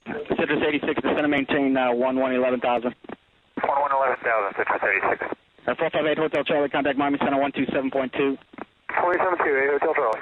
Citrus 86, descend and maintain 11,000. 11,000, Citrus 86. 458 Hotel Charlie, contact Miami Center 127.2. 472, Hotel Charlie.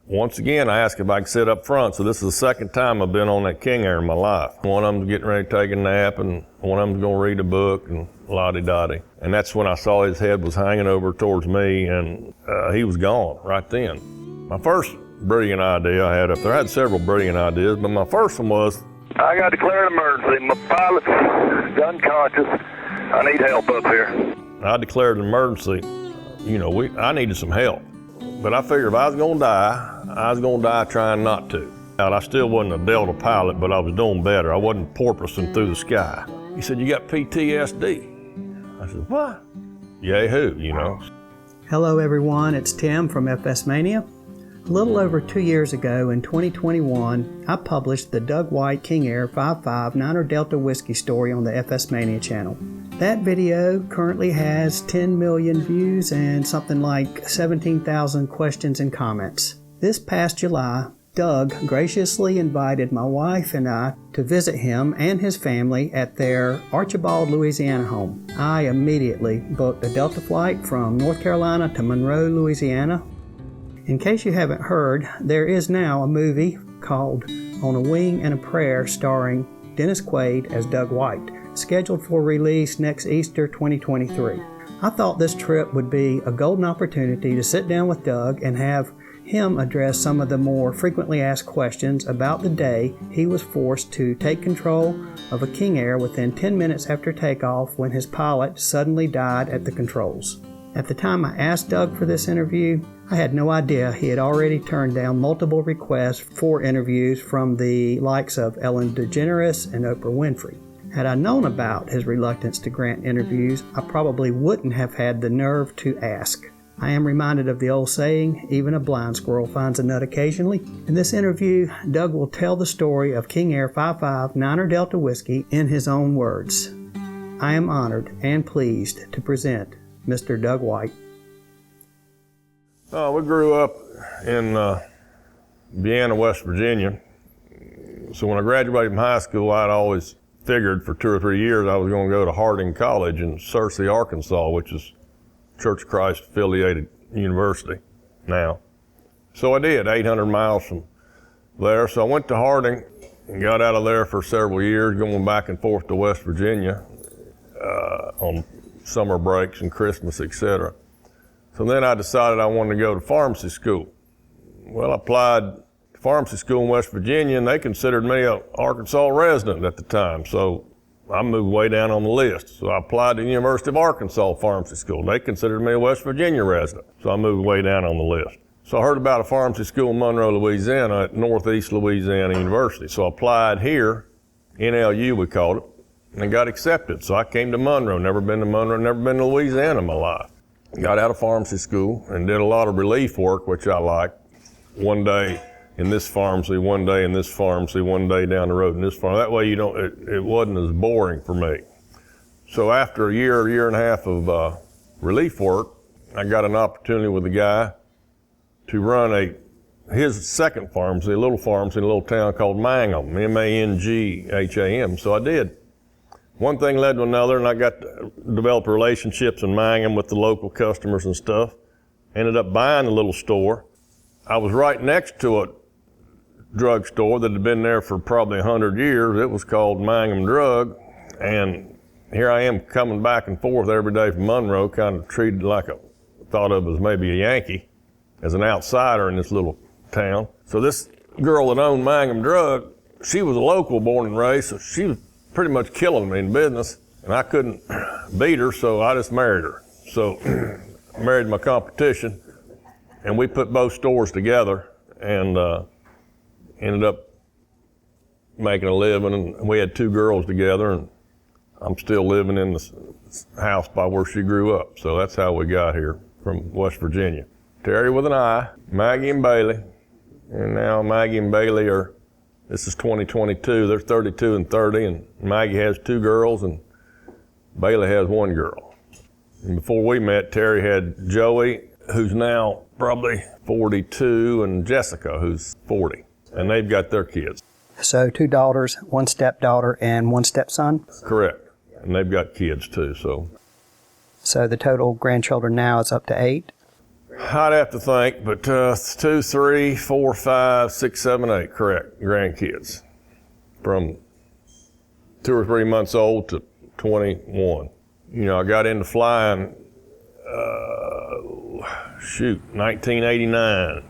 Once again, I asked if I could sit up front, so this is the second time I've been on that King Air in my life. One of them's getting ready to take a nap, and one of them's going to read a book, and la-di-da-di. And that's when I saw his head was hanging over towards me, and he was gone right then. My first brilliant idea I had up there, I had several brilliant ideas, but my first one was, I got declared emergency. My pilot's unconscious. I need help up here. I declared an emergency. You know, I needed some help. But I figured if I was going to die, I was going to die trying not to. And I still wasn't a Delta pilot, but I was doing better. I wasn't porpoising through the sky. He said, you got PTSD. I said, what? Yahoo, you know. Hello everyone, it's Tim from FS MaNiA. A little over 2 years ago in 2021, I published the Doug White King Air 559er Delta Whiskey story on the FS MaNiA Channel. That video currently has 10 million views and something like 17,000 questions and comments. This past July, Doug graciously invited my wife and I to visit him and his family at their Archibald, Louisiana home. I immediately booked a Delta flight from North Carolina to Monroe, Louisiana. In case you haven't heard, there is now a movie called On a Wing and a Prayer starring Dennis Quaid as Doug White, scheduled for release next Easter 2023. I thought this trip would be a golden opportunity to sit down with Doug and have him address some of the more frequently asked questions about the day he was forced to take control of a King Air within 10 minutes after takeoff when his pilot suddenly died at the controls. At the time I asked Doug for this interview, I had no idea he had already turned down multiple requests for interviews from the likes of Ellen DeGeneres and Oprah Winfrey. Had I known about his reluctance to grant interviews, I probably wouldn't have had the nerve to ask. I am reminded of the old saying, even a blind squirrel finds a nut occasionally. In this interview, Doug will tell the story of King Air 559er Delta Whiskey in his own words. I am honored and pleased to present Mr. Doug White. We grew up in Vienna, West Virginia. So when I graduated from high school, I'd always figured for 2 or 3 years I was going to go to Harding College in Searcy, Arkansas, which is Church of Christ affiliated university now. So I did, 800 miles from there. So I went to Harding and got out of there for several years, going back and forth to West Virginia on summer breaks and Christmas, etc. So then I decided I wanted to go to pharmacy school. Well, I applied to pharmacy school in West Virginia, and they considered me an Arkansas resident at the time. So I moved way down on the list. So I applied to the University of Arkansas Pharmacy School. They considered me a West Virginia resident. So I moved way down on the list. So I heard about a pharmacy school in Monroe, Louisiana at Northeast Louisiana University. So I applied here, NLU we called it, and got accepted. So I came to Monroe, never been to Monroe, never been to Louisiana in my life. Got out of pharmacy school and did a lot of relief work, which I liked. One day in this pharmacy, one day in this pharmacy, one day down the road in this pharmacy. That way it wasn't as boring for me. So after a year and a half of relief work, I got an opportunity with a guy to run his second pharmacy, a little pharmacy in a little town called Mangum, M-A-N-G-H-A-M. So I did. One thing led to another, and I got to develop relationships in Mangum with the local customers and stuff. Ended up buying a little store. I was right next to a drugstore that had been there for probably 100 years. It was called Mangum Drug, and here I am coming back and forth every day from Monroe, kind of treated like thought of as maybe a Yankee, as an outsider in this little town. So this girl that owned Mangum Drug, she was a local born and raised, so she was pretty much killing me in business, and I couldn't beat her, so I just married her. So I married my competition, and we put both stores together and ended up making a living, and we had 2 girls together, and I'm still living in the house by where she grew up. So that's how we got here from West Virginia. Terry with an I, Maggie and Bailey, and now Maggie and Bailey this is 2022, they're 32 and 30, and Maggie has 2 girls, and Bailey has 1 girl. And before we met, Terry had Joey, who's now probably 42, and Jessica, who's 40, and they've got their kids. So 2 daughters, 1 stepdaughter, and 1 stepson? Correct. And they've got kids too, so. So the total grandchildren now is up to 8? I'd have to think, but 2, 3, 4, 5, 6, 7, 8, correct, grandkids. From 2 or 3 months old to 21. You know, I got into flying, 1989.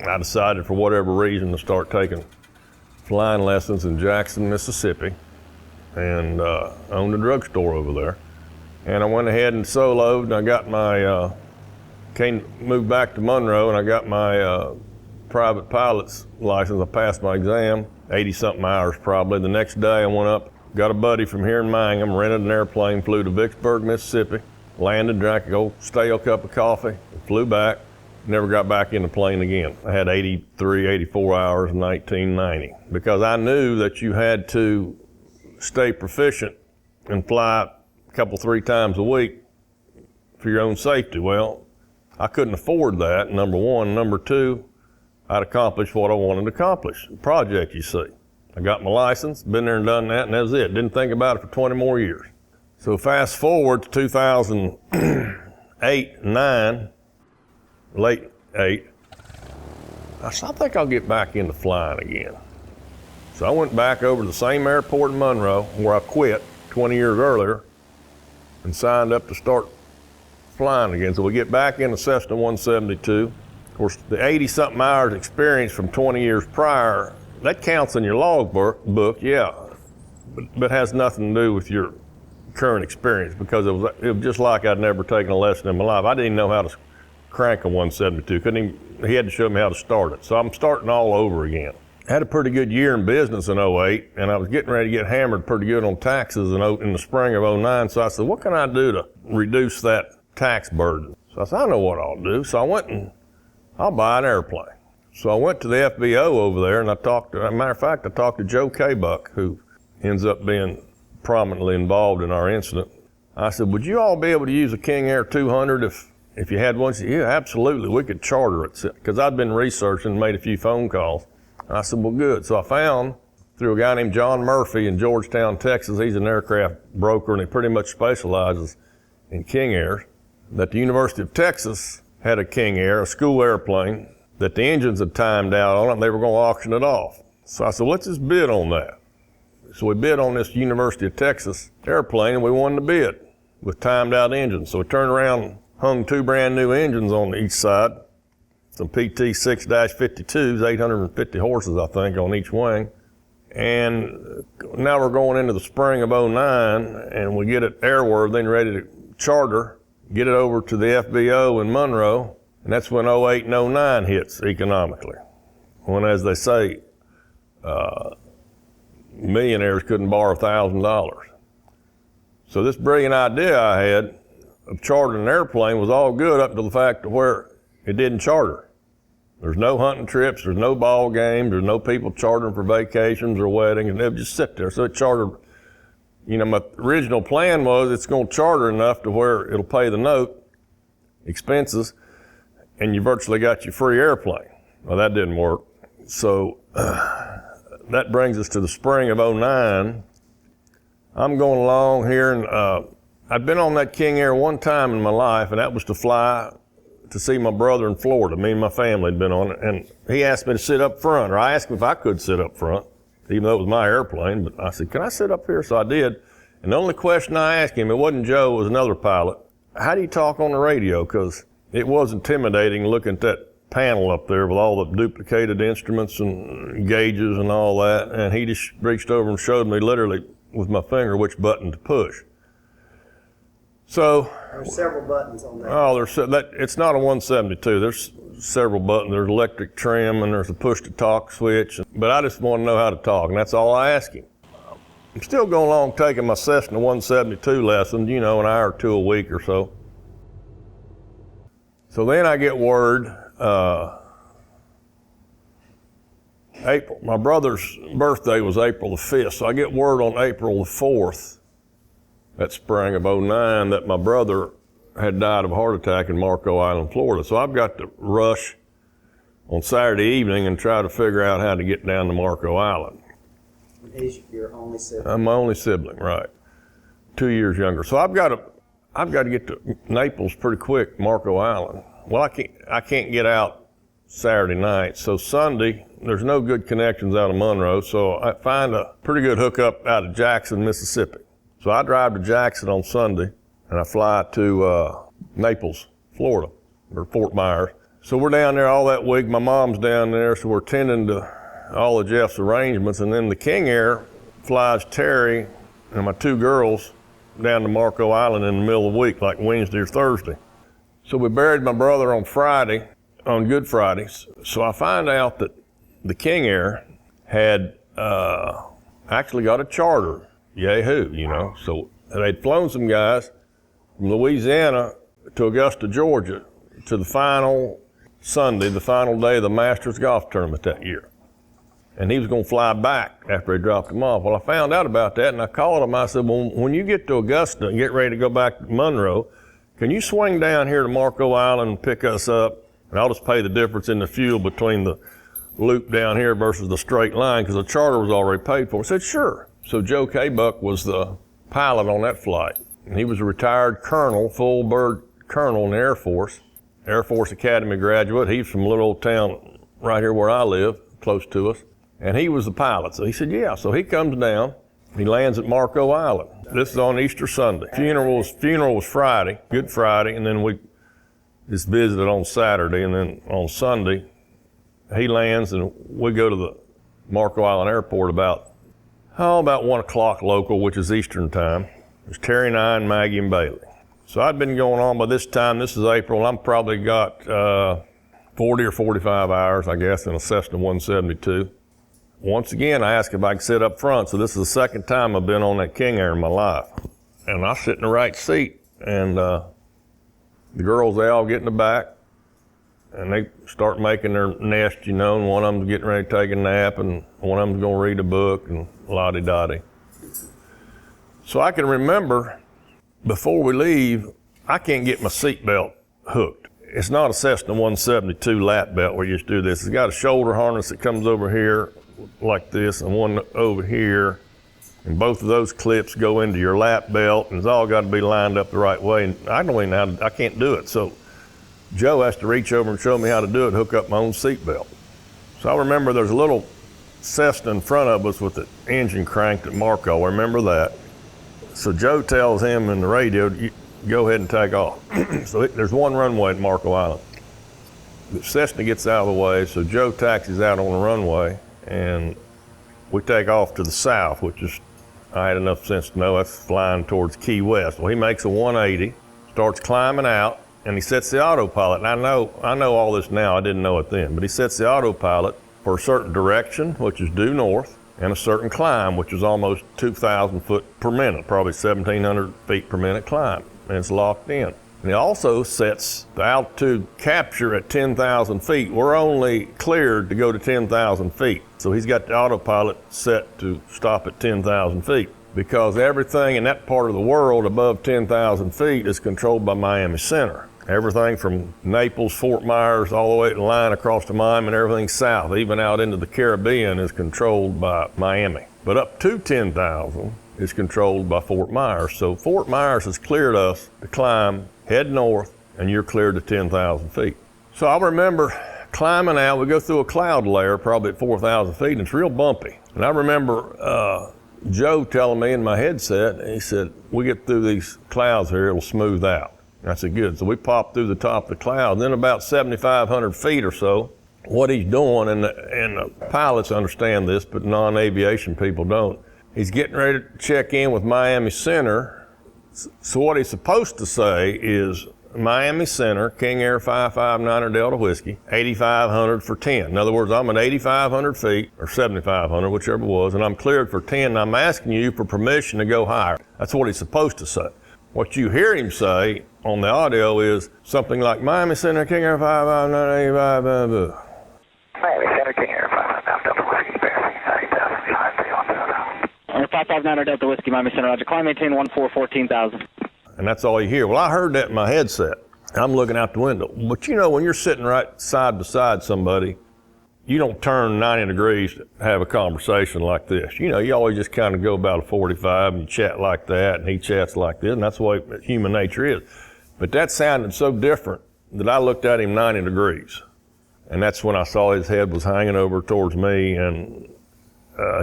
I decided for whatever reason to start taking flying lessons in Jackson, Mississippi, and owned a drugstore over there. And I went ahead and soloed, and I got my, moved back to Monroe, and I got my private pilot's license. I passed my exam, 80-something hours probably. The next day I went up, got a buddy from here in Mangham, rented an airplane, flew to Vicksburg, Mississippi, landed, drank a old stale cup of coffee, flew back, never got back in the plane again. I had 83, 84 hours in 1990 because I knew that you had to stay proficient and fly a couple, 3 times a week for your own safety. Well, I couldn't afford that, number one. Number two, I'd accomplished what I wanted to accomplish, the project, you see. I got my license, been there and done that, and that was it. Didn't think about it for 20 more years. So fast forward to 2008, 9, late 8, I said, I think I'll get back into flying again. So I went back over to the same airport in Monroe where I quit 20 years earlier and signed up to start flying again. So we get back into Cessna 172. Of course, the 80-something hours experience from 20 years prior, that counts in your log book, yeah, but has nothing to do with your current experience because it was just like I'd never taken a lesson in my life. I didn't even know how to crank a 172. He had to show me how to start it. So I'm starting all over again. I had a pretty good year in business in 08, and I was getting ready to get hammered pretty good on taxes in the spring of 09. So I said, what can I do to reduce that tax burden? So I said, I know what I'll do. So I went and I'll buy an airplane. So I went to the FBO over there, and as a matter of fact, I talked to Joe K-Buck, who ends up being prominently involved in our incident. I said, would you all be able to use a King Air 200 if you had one? He said, yeah, absolutely, we could charter it. Because I'd been researching and made a few phone calls. And I said, well, good. So I found through a guy named John Murphy in Georgetown, Texas, he's an aircraft broker, and he pretty much specializes in King Airs, that the University of Texas had a King Air, a school airplane, that the engines had timed out on it, and they were going to auction it off. So I said, let's just bid on that. So we bid on this University of Texas airplane, and we won the bid with timed out engines. So we turned around, hung 2 brand new engines on each side, some PT 6-52s, 850 horses, I think, on each wing. And now we're going into the spring of 09, and we get it airworthy and ready to charter, get it over to the FBO in Monroe, and that's when 08 and 09 hits economically. When, as they say, millionaires couldn't borrow $1,000. So this brilliant idea I had of chartering an airplane was all good up to the fact of where it didn't charter. There's no hunting trips, there's no ball games, there's no people chartering for vacations or weddings, and they'll just sit there. So it chartered, my original plan was it's going to charter enough to where it'll pay the note, expenses, and you virtually got your free airplane. Well, that didn't work. So that brings us to the spring of 09. I'm going along here, and I'd been on that King Air one time in my life, and that was to fly to see my brother in Florida. Me and my family had been on it, and he asked me to sit up front, or I asked him if I could sit up front, even though it was my airplane, but I said, can I sit up here? So I did, and the only question I asked him, it wasn't Joe, it was another pilot, how do you talk on the radio? Because it was intimidating looking at that panel up there with all the duplicated instruments and gauges and all that, and he just reached over and showed me literally with my finger which button to push. So there's several buttons on that. Oh, it's not a 172. There's several buttons. There's electric trim and there's a push-to-talk switch. But I just want to know how to talk, and that's all I ask him. I'm still going along taking my Cessna 172 lessons, an hour or 2 a week or so. So then I get word, my brother's birthday was April the 5th, so I get word on April the 4th, that spring of 09, that my brother had died of a heart attack in Monroe Island, Florida. So I've got to rush on Saturday evening and try to figure out how to get down to Monroe Island. He's your only sibling. I'm my only sibling, right. 2 years younger. So I've got to get to Naples pretty quick, Monroe Island. Well, I can't get out Saturday night. So Sunday, there's no good connections out of Monroe. So I find a pretty good hookup out of Jackson, Mississippi. So I drive to Jackson on Sunday and I fly to Naples, Florida, or Fort Myers. So we're down there all that week. My mom's down there, so we're tending to all of Jeff's arrangements. And then the King Air flies Terry and my 2 girls down to Monroe Island in the middle of the week, like Wednesday or Thursday. So we buried my brother on Friday, on Good Friday. So I find out that the King Air had actually got a charter, yay-hoo, you know. So they'd flown some guys from Louisiana to Augusta, Georgia, to the final Sunday, the final day of the Masters Golf Tournament that year. And he was going to fly back after they dropped him off. Well, I found out about that, and I called him. I said, well, when you get to Augusta and get ready to go back to Monroe, can you swing down here to Monroe Island and pick us up? And I'll just pay the difference in the fuel between the loop down here versus the straight line, because the charter was already paid for. I said, sure. So Joe K. Buck was the pilot on that flight. And he was a retired colonel, full bird colonel in the Air Force Academy graduate. He's from a little old town right here where I live, close to us. And he was the pilot. So he said, yeah. So he comes down, he lands at Monroe Island. This is on Easter Sunday. Funeral was Friday, Good Friday, and then we just visited on Saturday, and then on Sunday, he lands and we go to the Monroe Island Airport about 1 o'clock local, which is Eastern time. There's Terry and I and Maggie and Bailey. So I'd been going on by this time, this is April, I'm probably got 40 or 45 hours, I guess, in a Cessna 172. Once again, I asked if I could sit up front, so this is the second time I've been on that King Air in my life. And I sit in the right seat, and the girls, they all get in the back, and they start making their nest, you know, and one of them's getting ready to take a nap, and one of them's gonna read a book, and la-di-da-di. So I can remember, before we leave, I can't get my seatbelt hooked. It's not a Cessna 172 lap belt where you just do this. It's got a shoulder harness that comes over here like this and one over here, and both of those clips go into your lap belt, and it's all got to be lined up the right way. And I don't even know how to, I can't do it. So Joe has to reach over and show me how to do it, hook up my own seatbelt. So I remember there's a little Cessna in front of us with the engine cranked at Monroe. I remember that. So Joe tells him in the radio, go ahead and take off. So there's one runway at Monroe Island. The Cessna gets out of the way, so Joe taxis out on the runway, and we take off to the south, which is, I had enough sense to know that's flying towards Key West. Well, he makes a 180, starts climbing out, and he sets the autopilot. And I know all this now, I didn't know it then, but he sets the autopilot for a certain direction, which is due north, and a certain climb, which is almost 2,000 foot per minute, probably 1,700 feet per minute climb, and it's locked in. And he also sets the altitude capture at 10,000 feet. We're only cleared to go to 10,000 feet. So he's got the autopilot set to stop at 10,000 feet, because everything in that part of the world above 10,000 feet is controlled by Miami Center. Everything from Naples, Fort Myers, all the way to the line across to Miami, and everything south, even out into the Caribbean, is controlled by Miami. But up to 10,000 is controlled by Fort Myers. So Fort Myers has cleared us to climb, head north, and you're cleared to 10,000 feet. So I remember climbing out, we go through a cloud layer, probably at 4,000 feet, and it's real bumpy. And I remember Joe telling me in my headset, he said, we get through these clouds here, it'll smooth out. I said, good. So we popped through the top of the cloud. Then about 7,500 feet or so, what he's doing, and the pilots understand this, but non-aviation people don't, he's getting ready to check in with Miami Center. So what he's supposed to say is, Miami Center, King Air 559 Delta Whiskey, 8,500 for 10. In other words, I'm at 8,500 feet, or 7,500, whichever it was, and I'm cleared for 10, and I'm asking you for permission to go higher. That's what he's supposed to say. What you hear him say on the audio is something like, Miami Center, King Air 559, 8,500. Miami Center, King Air 559 Delta Whiskey, passing 8,000, 559 Delta Whiskey, Miami Center, Roger. Climb maintain 14,000. And that's all you hear. Well, I heard that in my headset. I'm looking out the window. But you know, when you're sitting right side beside somebody, you don't turn 90 degrees to have a conversation like this. You know, you always just kind of go about a 45 and you chat like that, and he chats like this, and that's the way human nature is. But that sounded so different that I looked at him 90 degrees. And that's when I saw his head was hanging over towards me, and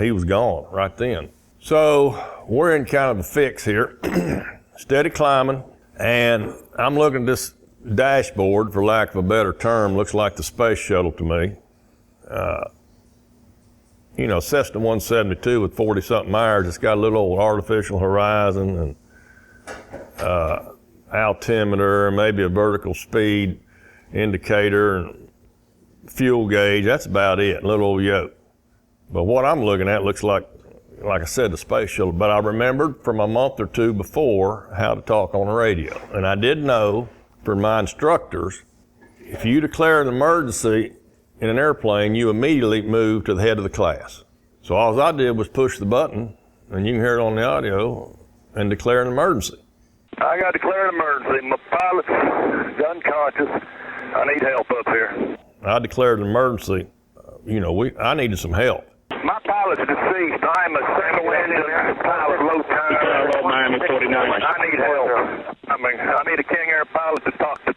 he was gone right then. So we're in kind of a fix here, steady climbing, and I'm looking at this dashboard, for lack of a better term, looks like the space shuttle to me. You know, Cessna 172 with 40-something hours, it's got a little old artificial horizon and altimeter, maybe a vertical speed indicator, and fuel gauge. That's about it, little old yoke. But what I'm looking at looks like I said, the space shuttle. But I remembered from a month or two before how to talk on the radio. And I did know from my instructors, if you declare an emergency in an airplane, you immediately move to the head of the class. So all I did was push the button, and you can hear it on the audio, and declare an emergency. I got to declare an emergency. My pilot's unconscious. I need help up here. I declared an emergency. You know, I needed some help. My pilot's deceased. I'm a single-engine pilot, low time. Miami 49. I need help. I need a King Air pilot to talk to.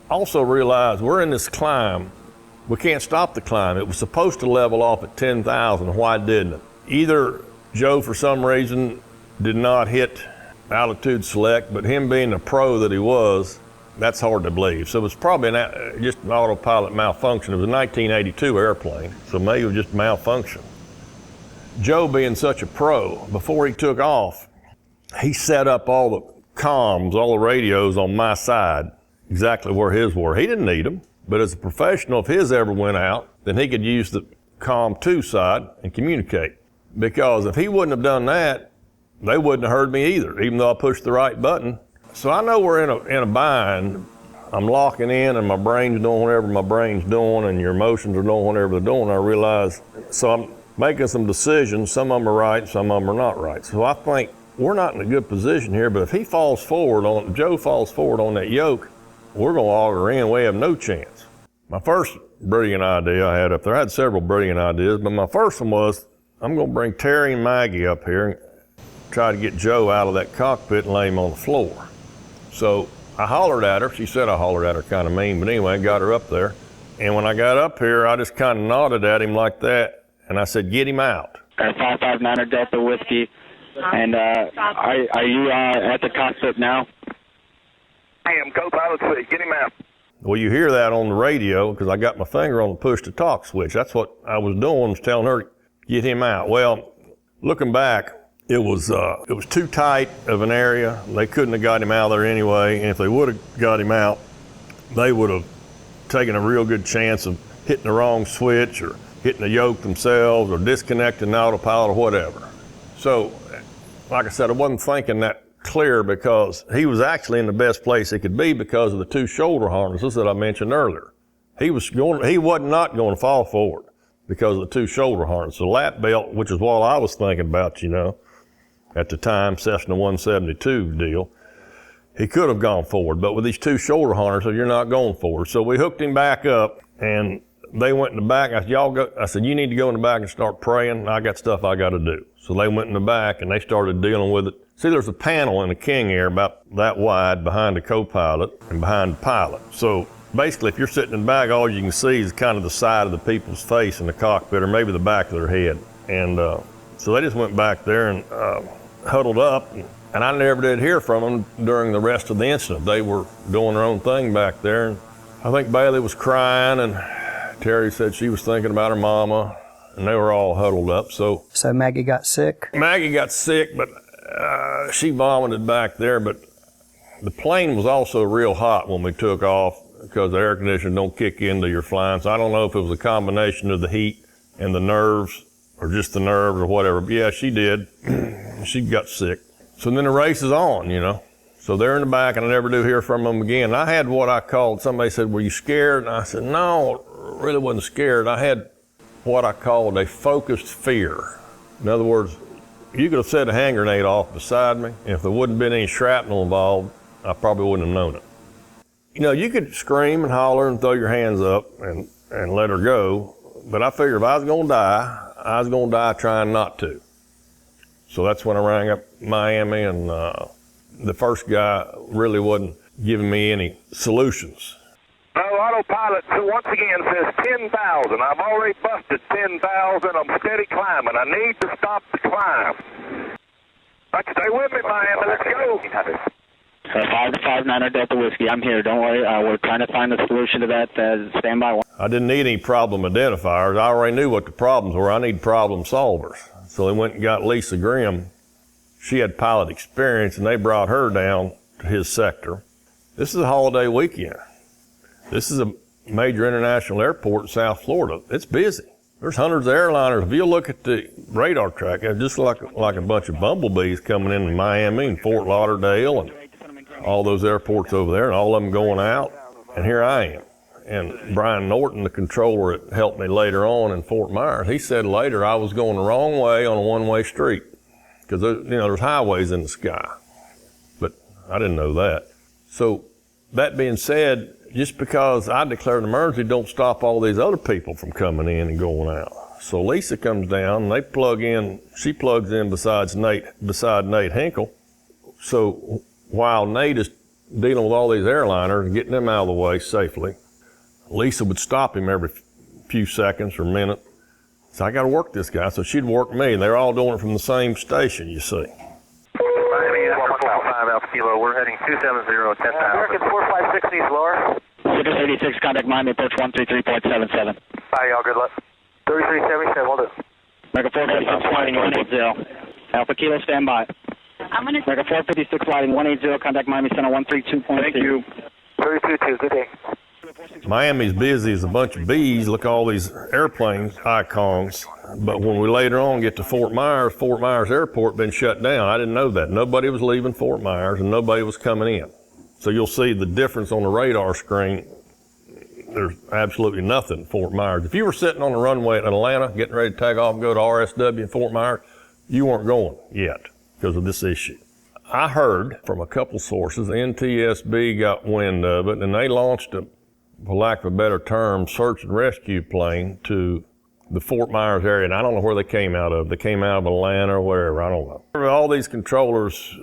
Also realize we're in this climb. We can't stop the climb. It was supposed to level off at 10,000. Why didn't it? Either Joe, for some reason, did not hit altitude select, but him being the pro that he was, that's hard to believe. So it was probably just an autopilot malfunction. It was a 1982 airplane, so maybe it was just malfunction. Joe, being such a pro, before he took off, he set up all the comms, all the radios on my side, exactly where his were. He didn't need them, but as a professional, if his ever went out, then he could use the comm 2 side and communicate. Because if he wouldn't have done that, they wouldn't have heard me either, even though I pushed the right button. So I know we're in a bind. I'm locking in, and my brain's doing whatever my brain's doing, and your emotions are doing whatever they're doing. I realize, so I'm making some decisions. Some of them are right, some of them are not right. So I think we're not in a good position here, but if he falls forward Joe falls forward on that yoke, we're gonna auger in, we have no chance. My first brilliant idea I had up there, I had several brilliant ideas, but my first one was, I'm gonna bring Terry and Maggie up here and try to get Joe out of that cockpit and lay him on the floor. So I hollered at her. She said I hollered at her kind of mean, but anyway, I got her up there. And when I got up here, I just kind of nodded at him like that, and I said, get him out. 559 Delta Whiskey. And are you at the cockpit now? I am co-pilot C. Get him out. Well, you hear that on the radio because I got my finger on the push-to-talk switch. That's what I was doing, was telling her, get him out. Well, looking back, it was too tight of an area. They couldn't have got him out of there anyway, and if they would have got him out, they would have taken a real good chance of hitting the wrong switch or hitting the yoke themselves or disconnecting the autopilot or whatever. So, like I said, I wasn't thinking that clear because he was actually in the best place he could be because of the 2 shoulder harnesses that I mentioned earlier. He was not going to fall forward because of the 2 shoulder harnesses. The lap belt, which is what I was thinking about, you know, at the time, Cessna 172 deal, he could have gone forward, but with these 2 shoulder harnesses, you're not going forward. So we hooked him back up, and they went in the back. I said, y'all go. I said, you need to go in the back and start praying. I got stuff I got to do. So they went in the back, and they started dealing with it. See, there's a panel in the King Air about that wide behind the co-pilot and behind the pilot. So basically, if you're sitting in the back, all you can see is kind of the side of the people's face in the cockpit or maybe the back of their head. And so they just went back there and huddled up, and I never did hear from them during the rest of the incident. They were doing their own thing back there. And I think Bailey was crying, and Terry said she was thinking about her mama, and they were all huddled up. So Maggie got sick? Maggie got sick, but she vomited back there. But the plane was also real hot when we took off because the air conditioning don't kick into your flying. So I don't know if it was a combination of the heat and the nerves or just the nerves or whatever. But yeah, she did. She got sick. So then the race is on, you know. So they're in the back, and I never do hear from them again. I had what I called, somebody said, were you scared? And I said, no, I really wasn't scared. I had what I called a focused fear. In other words, you could have set a hand grenade off beside me, and if there wouldn't have been any shrapnel involved, I probably wouldn't have known it. You know, you could scream and holler and throw your hands up and let her go, But I figured if I was going to die, I was going to die trying not to. So that's when I rang up Miami, and the first guy really wasn't giving me any solutions. No, autopilot once again says 10,000. I've already busted 10,000. I'm steady climbing. I need to stop the climb. Stay with me, Miami. Let's go. 559 Delta Whiskey. I'm here. Don't worry. We're trying to find a solution to that. Stand by. I didn't need any problem identifiers. I already knew what the problems were. I need problem solvers. So they went and got Lisa Grimm. She had pilot experience, and they brought her down to his sector. This is a holiday weekend. This is a major international airport in South Florida. It's busy. There's hundreds of airliners. If you look at the radar track, it's just like a bunch of bumblebees coming into Miami and Fort Lauderdale and all those airports over there, and all of them going out. And here I am. And Brian Norton, the controller that helped me later on in Fort Myers, he said later I was going the wrong way on a one-way street because there's highways in the sky. But I didn't know that. So that being said, just because I declared an emergency don't stop all these other people from coming in and going out. So Lisa comes down and she plugs in beside Nate Hinkle. So while Nate is dealing with all these airliners and getting them out of the way safely, Lisa would stop him every few seconds or minute. So I got to work this guy. So she'd work me. They're all doing it from the same station, you see. Miami, 145 Alpha Kilo. We're heading 270, 10,000. American 456 East Lower. 686, contact Miami, approach 133.77. Hi, y'all. Good luck. 3377, will do. American 456, sliding 180. Alpha Kilo, stand by. American 456, sliding 180, contact Miami Center 132.2. Thank you. 322, good day. Miami's busy as a bunch of bees. Look at all these airplanes icons. But when we later on get to Fort Myers Airport been shut down. I didn't know that. Nobody was leaving Fort Myers and nobody was coming in. So you'll see the difference on the radar screen. There's absolutely nothing in Fort Myers. If you were sitting on the runway at Atlanta, getting ready to take off and go to RSW in Fort Myers, you weren't going yet because of this issue. I heard from a couple sources, NTSB got wind of it, and they launched a, for lack of a better term, search and rescue plane to the Fort Myers area, and I don't know where they came out of. They came out of Atlanta or wherever, I don't know. All these controllers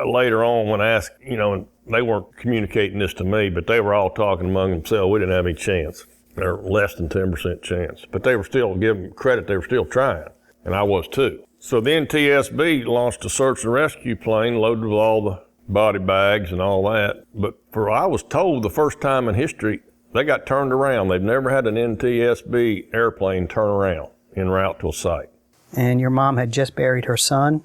later on when asked, and they weren't communicating this to me, but they were all talking among themselves. We didn't have any chance. They're less than 10% chance. But they were still, giving them credit, they were still trying, and I was too. So the NTSB launched a search and rescue plane loaded with all the body bags and all that. But I was told the first time in history, they got turned around. They've never had an NTSB airplane turn around en route to a site. And your mom had just buried her son?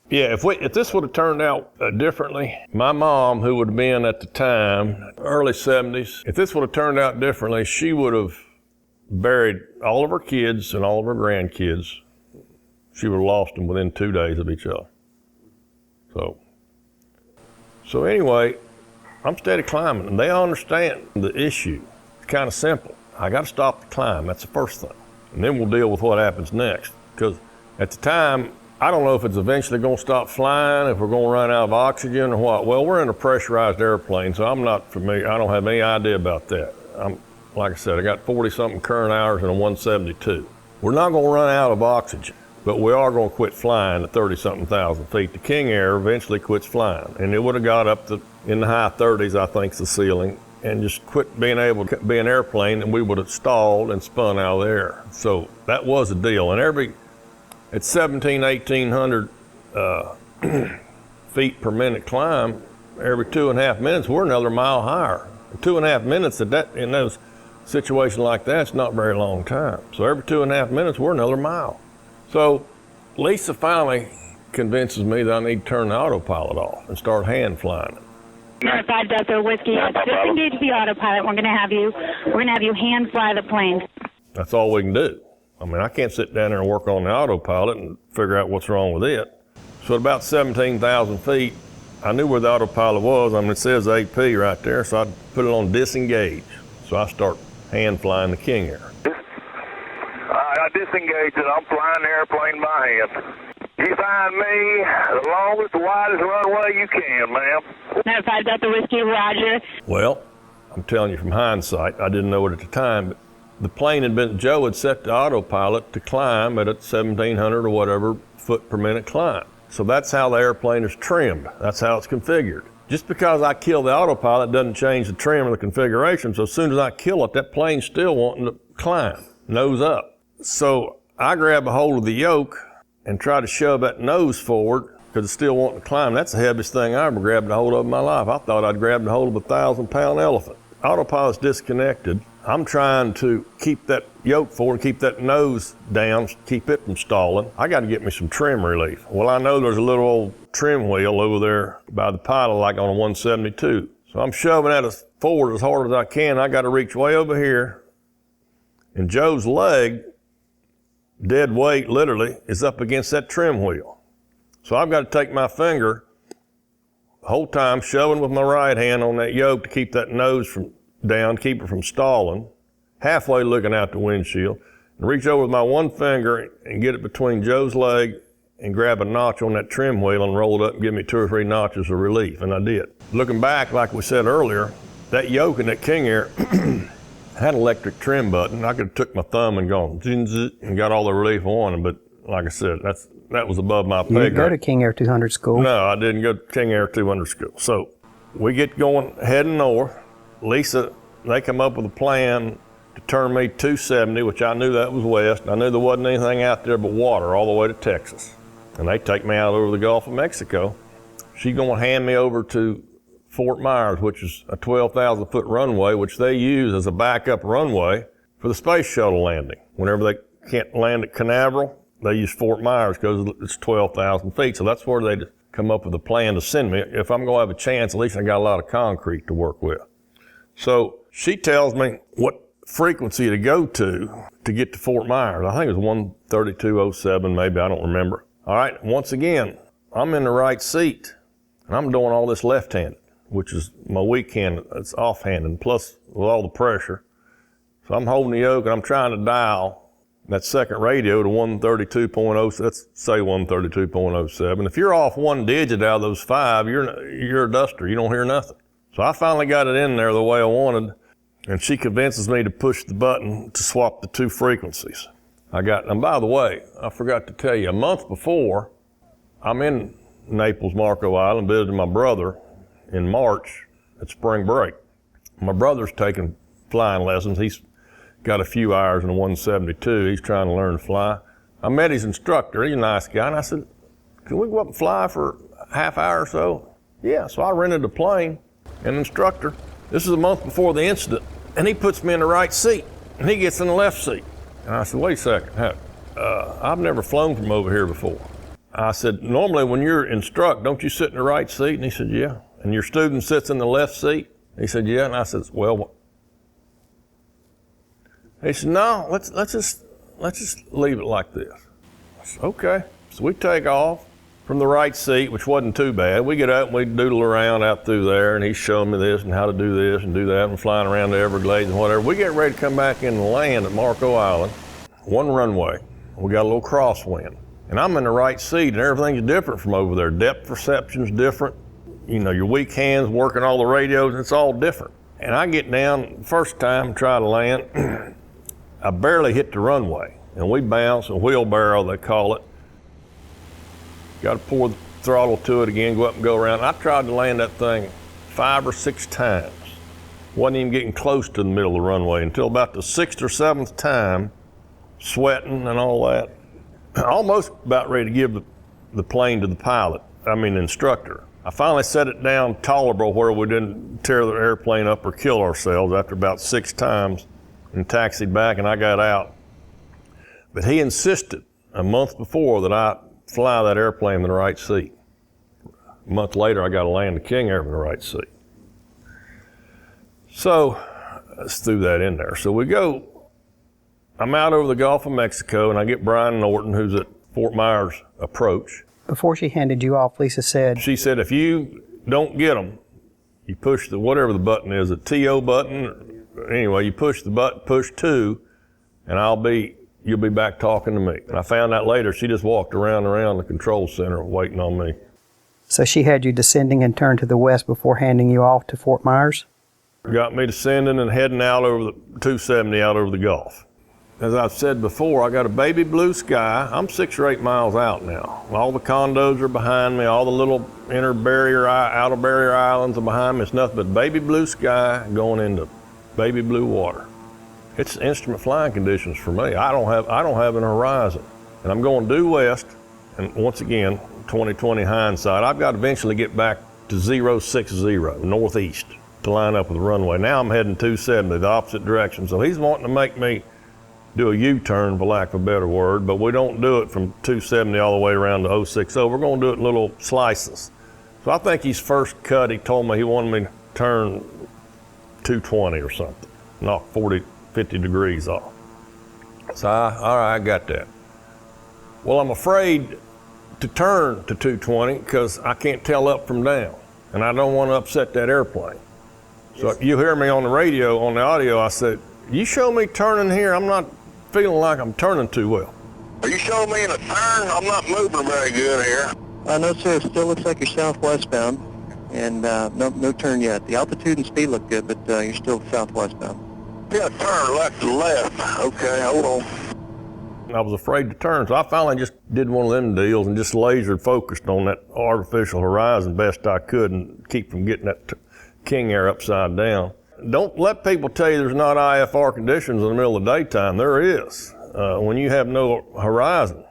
Yeah, if this would have turned out differently, my mom, who would have been at the time, early 70s, if this would have turned out differently, she would have buried all of her kids and all of her grandkids. She would have lost them within 2 days of each other. So anyway, I'm steady climbing, and they understand the issue. It's kind of simple. I got to stop the climb. That's the first thing. And then we'll deal with what happens next. Because at the time, I don't know if it's eventually going to stop flying, if we're going to run out of oxygen or what. Well, we're in a pressurized airplane, so I'm not familiar. I don't have any idea about that. Like I said, I got 40-something current hours in a 172. We're not going to run out of oxygen, but we are going to quit flying at 30-something thousand feet. The King Air eventually quits flying, and it would have got up to in the high 30s, I think, the ceiling, and just quit being able to be an airplane, and we would have stalled and spun out of the air. So that was a deal. And at 1,800 feet per minute climb, every 2.5 minutes, we're another mile higher. 2.5 minutes in those situations like that, it's not a very long time. So every 2.5 minutes, we're another mile. So Lisa finally convinces me that I need to turn the autopilot off and start hand flying it. 5 Delta Whiskey, disengage the autopilot. We're going to have you hand fly the plane. That's all we can do. I mean, I can't sit down there and work on the autopilot and figure out what's wrong with it. So at about 17,000 feet, I knew where the autopilot was. I mean, it says AP right there, so I put it on disengage. So I start hand flying the King Air. I disengage it. I'm flying the airplane by hand. You find me the longest, widest runway you can, ma'am. 5 Delta Whiskey, roger. Well, I'm telling you from hindsight, I didn't know it at the time, but the plane Joe had set the autopilot to climb at a 1,700 or whatever foot per minute climb. So that's how the airplane is trimmed. That's how it's configured. Just because I kill the autopilot doesn't change the trim or the configuration. So as soon as I kill it, that plane's still wanting to climb, nose up. So I grab a hold of the yoke and try to shove that nose forward because it's still wanting to climb. That's the heaviest thing I ever grabbed a hold of in my life. I thought I'd grabbed a hold of a 1,000-pound elephant. Autopilot's disconnected. I'm trying to keep that yoke forward, keep that nose down, keep it from stalling. I got to get me some trim relief. Well, I know there's a little old trim wheel over there by the pilot, like on a 172. So I'm shoving that forward as hard as I can. I got to reach way over here. And Joe's leg, dead weight literally, is up against that trim wheel. So I've got to take my finger the whole time, shoving with my right hand on that yoke to keep that nose from down, keep it from stalling, halfway looking out the windshield, and reach over with my one finger and get it between Joe's leg and grab a notch on that trim wheel and roll it up and give me 2 or 3 notches of relief, and I did. Looking back, like we said earlier, that yoke in that King Air had an electric trim button. I could have took my thumb and gone and got all the relief I wanted, but like I said, that was above my pay grade. You didn't go to King Air 200 school? No, I didn't go to King Air 200 school. So we get going, heading north. Lisa, they come up with a plan to turn me 270, which I knew that was west. I knew there wasn't anything out there but water all the way to Texas. And they take me out over the Gulf of Mexico. She's going to hand me over to Fort Myers, which is a 12,000-foot runway, which they use as a backup runway for the space shuttle landing. Whenever they can't land at Canaveral, they use Fort Myers because it's 12,000 feet. So that's where they come up with a plan to send me. If I'm going to have a chance, at least I got a lot of concrete to work with. So she tells me what frequency to go to get to Fort Myers. I think it was 132.07 maybe, I don't remember. All right, once again, I'm in the right seat, and I'm doing all this left-handed, which is my weak hand, it's off-handed, plus with all the pressure. So I'm holding the yoke, and I'm trying to dial that second radio to 132.0, let's say 132.07. If you're off one digit out of those 5, you're a duster, you don't hear nothing. So I finally got it in there the way I wanted, and she convinces me to push the button to swap the 2 frequencies. And by the way, I forgot to tell you, a month before, I'm in Naples, Marco Island, visiting my brother in March at spring break. My brother's taking flying lessons. He's got a few hours in a 172. He's trying to learn to fly. I met his instructor. He's a nice guy, and I said, can we go up and fly for a half hour or so? Yeah, so I rented a plane. An instructor, this is a month before the incident, and he puts me in the right seat, and he gets in the left seat. And I said, wait a second, I've never flown from over here before. I said, normally when you're instruct, don't you sit in the right seat? And he said, yeah. And your student sits in the left seat? He said, yeah. And I said, well, he said, no, let's just leave it like this. I said, okay. So we take off from the right seat, which wasn't too bad. We get up and we doodle around out through there, and he's showing me this and how to do this and do that, and flying around the Everglades and whatever. We get ready to come back in the land at Marco Island, one runway. We got a little crosswind, and I'm in the right seat, and everything's different from over there. Depth perception's different. You know, your weak hands working all the radios, it's all different. And I get down, first time, try to land, I barely hit the runway, and we bounce and wheelbarrow, they call it. Got to pour the throttle to it again, go up and go around. I tried to land that thing 5 or 6 times. Wasn't even getting close to the middle of the runway until about the 6th or 7th time, sweating and all that. Almost about ready to give the plane to the instructor. I finally set it down tolerable where we didn't tear the airplane up or kill ourselves after about 6 times and taxied back, and I got out. But he insisted a month before that I fly that airplane in the right seat. A month later, I got to land the King Air in the right seat. So let's throw that in there. So we go, I'm out over the Gulf of Mexico, and I get Brian Norton, who's at Fort Myers approach. Before she handed you off, Lisa said, she said, if you don't get them, you push whatever the button is, the TO button. Anyway, you push the button, push 2, and you'll be back talking to me. And I found out later she just walked around the control center waiting on me. So she had you descending and turned to the west before handing you off to Fort Myers? got me descending and heading out over the 270 out over the Gulf. As I've said before, I got a baby blue sky. I'm 6 or 8 miles out now. All the condos are behind me. All the little outer barrier islands are behind me. It's nothing but baby blue sky going into baby blue water. It's instrument flying conditions for me. I don't have an horizon. And I'm going due west. And once again, 2020 hindsight, I've got to eventually get back to 060 northeast to line up with the runway. Now I'm heading 270, the opposite direction. So he's wanting to make me do a U-turn, for lack of a better word, but we don't do it from 270 all the way around to 060. We're going to do it in little slices. So I think his first cut, he told me he wanted me to turn 220 or something, knock 40, 50 degrees off. So all right, I got that. Well, I'm afraid to turn to 220 because I can't tell up from down, and I don't want to upset that airplane. So you hear me on the radio, on the audio, I said, you show me turning here, I'm not feeling like I'm turning too well. Are you showing me in a turn? I'm not moving very good here. No, sir. It still looks like you're southwestbound, and no turn yet. The altitude and speed look good, but you're still southwestbound. Yeah, turn left to left. Okay, hold on. I was afraid to turn, so I finally just did one of them deals and just laser focused on that artificial horizon best I could and keep from getting that King Air upside down. Don't let people tell you there's not IFR conditions in the middle of the daytime. There is, when you have no horizon.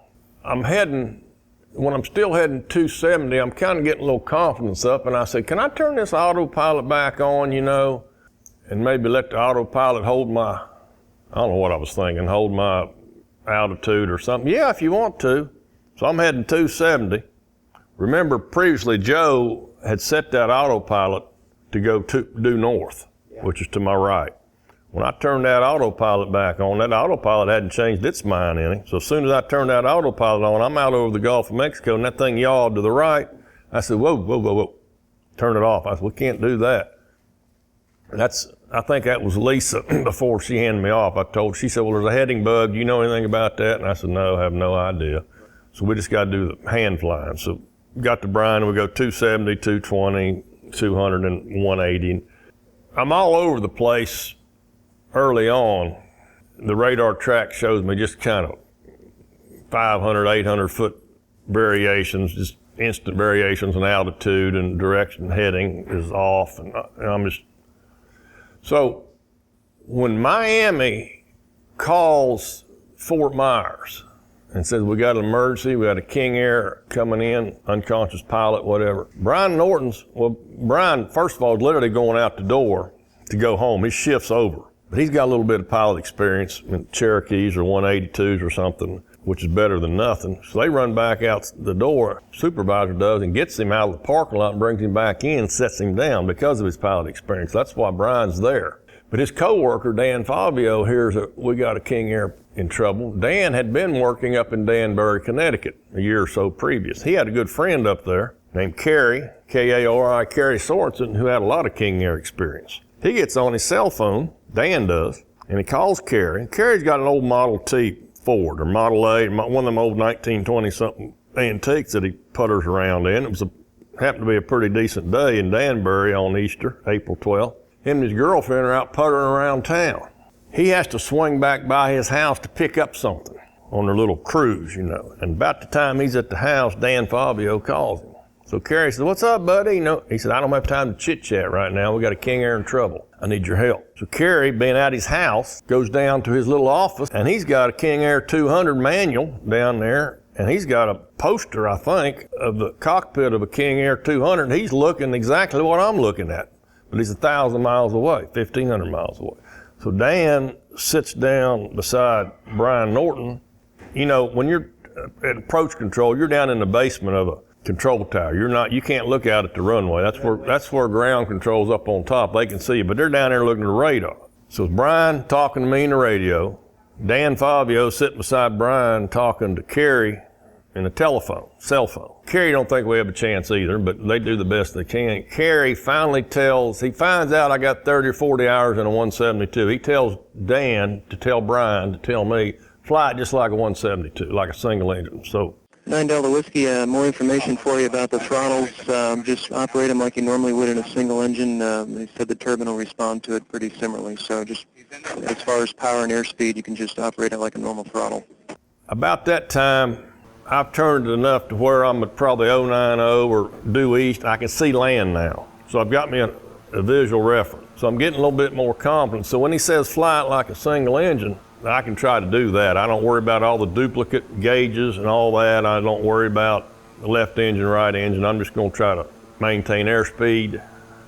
When I'm still heading 270, I'm kind of getting a little confidence up, and I said, can I turn this autopilot back on, and maybe let the autopilot hold my, I don't know what I was thinking, hold my altitude or something? Yeah, if you want to. So I'm heading 270. Remember, previously Joe had set that autopilot to go due north, which is to my right. When I turned that autopilot back on, that autopilot hadn't changed its mind any. So as soon as I turned that autopilot on, I'm out over the Gulf of Mexico, and that thing yawed to the right. I said, whoa. Turn it off. I said, we can't do that. I think that was Lisa before she handed me off. She said, well, there's a heading bug. Do you know anything about that? And I said, no, I have no idea. So we just got to do the hand flying. So got to Bryan, and we go 270, 220, 200, and 180. I'm all over the place early on. The radar track shows me just kind of 500, 800 foot variations, just instant variations in altitude and direction heading is off. And I'm just, so when Miami calls Fort Myers and says, we got an emergency, we got a King Air coming in, unconscious pilot, whatever. Brian, first of all, is literally going out the door to go home. His shift's over. But he's got a little bit of pilot experience in Cherokees or 182s or something, which is better than nothing. So they run back out the door, supervisor does, and gets him out of the parking lot and brings him back in, sets him down because of his pilot experience. That's why Brian's there. But his coworker, Dan Fabio, hears that we got a King Air in trouble. Dan had been working up in Danbury, Connecticut a year or so previous. He had a good friend up there named Kerry, K-A-R-I, Kerry Sorensen, who had a lot of King Air experience. He gets on his cell phone, Dan does, and he calls Kerry. Kerry's got an old Model T Ford or Model A, one of them old 1920-something antiques that he putters around in. It happened to be a pretty decent day in Danbury on Easter, April 12th. Him and his girlfriend are out puttering around town. He has to swing back by his house to pick up something on their little cruise, And about the time he's at the house, Dan Fabio calls him. So Kerry said, what's up, buddy? He said, I don't have time to chit-chat right now. We got a King Air in trouble. I need your help. So Kerry, being at his house, goes down to his little office, and he's got a King Air 200 manual down there, and he's got a poster, I think, of the cockpit of a King Air 200, and he's looking exactly what I'm looking at. But he's 1,000 miles away, 1,500 miles away. So Dan sits down beside Brian Norton. When you're at approach control, you're down in the basement of a control tower. You can't look out at the runway. That's where ground control's up on top. They can see you, but they're down there looking at the radar. So it's Brian talking to me in the radio, Dan Fabio sitting beside Brian talking to Kerry in a cell phone. Kerry don't think we have a chance either, but they do the best they can. Kerry finally he finds out I got 30 or 40 hours in a 172. He tells Dan to tell Brian to tell me, fly it just like a 172, like a single engine. So 9 Delta Whiskey, more information for you about the throttles. Just operate them like you normally would in a single engine. They said the turbine will respond to it pretty similarly. So just as far as power and airspeed, you can just operate it like a normal throttle. About that time, I've turned it enough to where I'm at probably 090 or due east. I can see land now. So I've got me a visual reference. So I'm getting a little bit more confident. So when he says fly it like a single engine, I can try to do that. I don't worry about all the duplicate gauges and all that. I don't worry about the left engine, right engine. I'm just going to try to maintain airspeed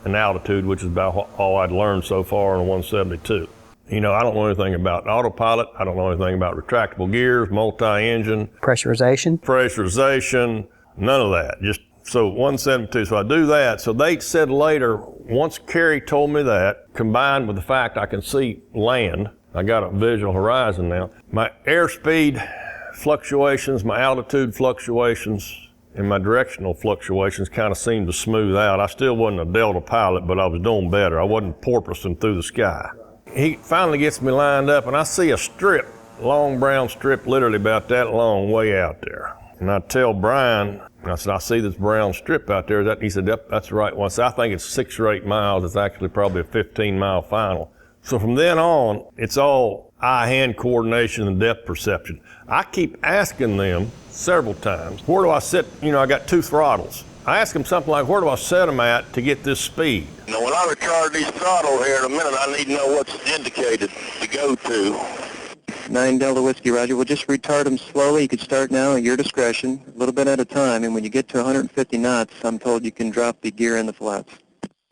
and altitude, which is about all I'd learned so far on a 172. You know, I don't know anything about autopilot. I don't know anything about retractable gears, multi-engine. Pressurization, none of that. Just so 172. So I do that. So they said later, once Kerry told me that, combined with the fact I can see land, I got a visual horizon now. My airspeed fluctuations, my altitude fluctuations, and my directional fluctuations kind of seemed to smooth out. I still wasn't a Delta pilot, but I was doing better. I wasn't porpoising through the sky. He finally gets me lined up, and I see a strip, long brown strip, literally about that long, way out there. And I tell Brian, I said, I see this brown strip out there. He said, yep, that's the right one. So I think it's 6 or 8 miles. It's actually probably a 15-mile final. So from then on, it's all eye-hand coordination and depth perception. I keep asking them several times, where do I set, I got 2 throttles. I ask them something like, where do I set them at to get this speed? Now, when I recharge these throttles here in a minute, I need to know what's indicated to go to. 9 Delta Whiskey, Roger. We'll just retard them slowly. You can start now at your discretion, a little bit at a time. And when you get to 150 knots, I'm told you can drop the gear in the flaps.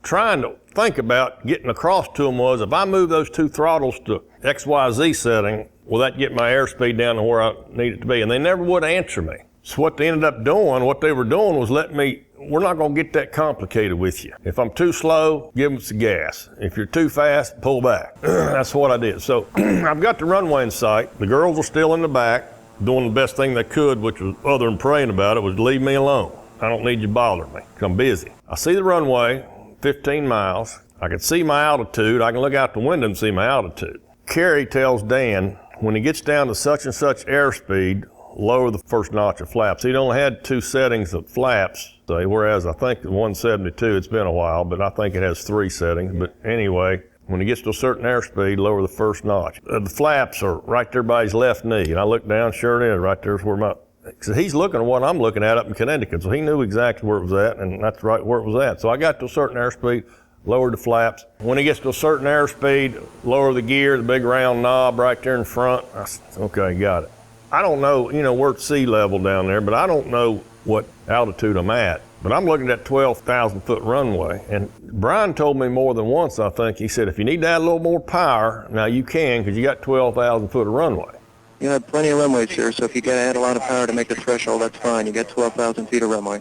Trying to think about getting across to them was, if I move those 2 throttles to XYZ setting, will that get my airspeed down to where I need it to be? And they never would answer me. So what they ended up doing, what they were doing was we're not going to get that complicated with you. If I'm too slow, give them some gas. If you're too fast, pull back. That's what I did. So I've got the runway in sight. The girls are still in the back, doing the best thing they could, which was, other than praying about it, was leave me alone. I don't need you bothering me, 'cause I'm busy. I see the runway, 15 miles. I can see my altitude. I can look out the window and see my altitude. Kerry tells Dan, when he gets down to such and such airspeed, lower the first notch of flaps. He'd only had 2 settings of flaps, whereas I think the 172, it's been a while, but I think it has 3 settings. But anyway, when he gets to a certain airspeed, lower the first notch. The flaps are right there by his left knee. And I look down, sure it is, right there's where so he's looking at what I'm looking at up in Connecticut, so he knew exactly where it was at, and that's right where it was at. So I got to a certain airspeed, lowered the flaps. When he gets to a certain airspeed, lower the gear, the big round knob right there in front. I said, okay, got it. I don't know, we're at sea level down there, but I don't know what altitude I'm at. But I'm looking at 12,000 foot runway. And Brian told me more than once, I think, he said, if you need to add a little more power, now you can, because you got 12,000 foot of runway. You have plenty of runway, sir, so if you got to add a lot of power to make the threshold, that's fine. You got 12,000 feet of runway.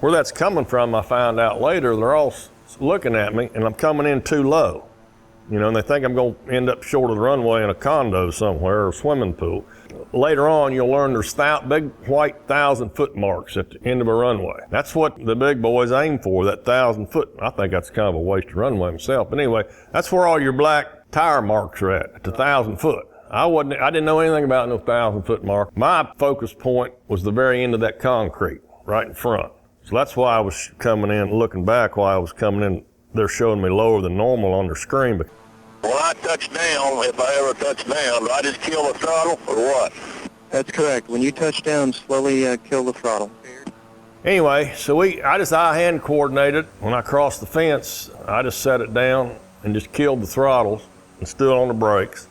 Where that's coming from, I found out later, they're all looking at me, and I'm coming in too low. And they think I'm going to end up short of the runway in a condo somewhere or a swimming pool. Later on, you'll learn there's big white 1,000-foot marks at the end of a runway. That's what the big boys aim for, that 1,000-foot. I think that's kind of a waste of runway myself. But anyway, that's where all your black tire marks are at the 1,000 foot. I didn't know anything about no 1,000-foot mark. My focus point was the very end of that concrete, right in front. So that's why I was coming in, looking back while I was coming in, they're showing me lower than normal on their screen. But when I touch down, if I ever touch down, do I just kill the throttle or what? That's correct. When you touch down, slowly kill the throttle. Anyway, so I just eye-hand coordinated. When I crossed the fence, I just set it down and just killed the throttles and stood on the brakes.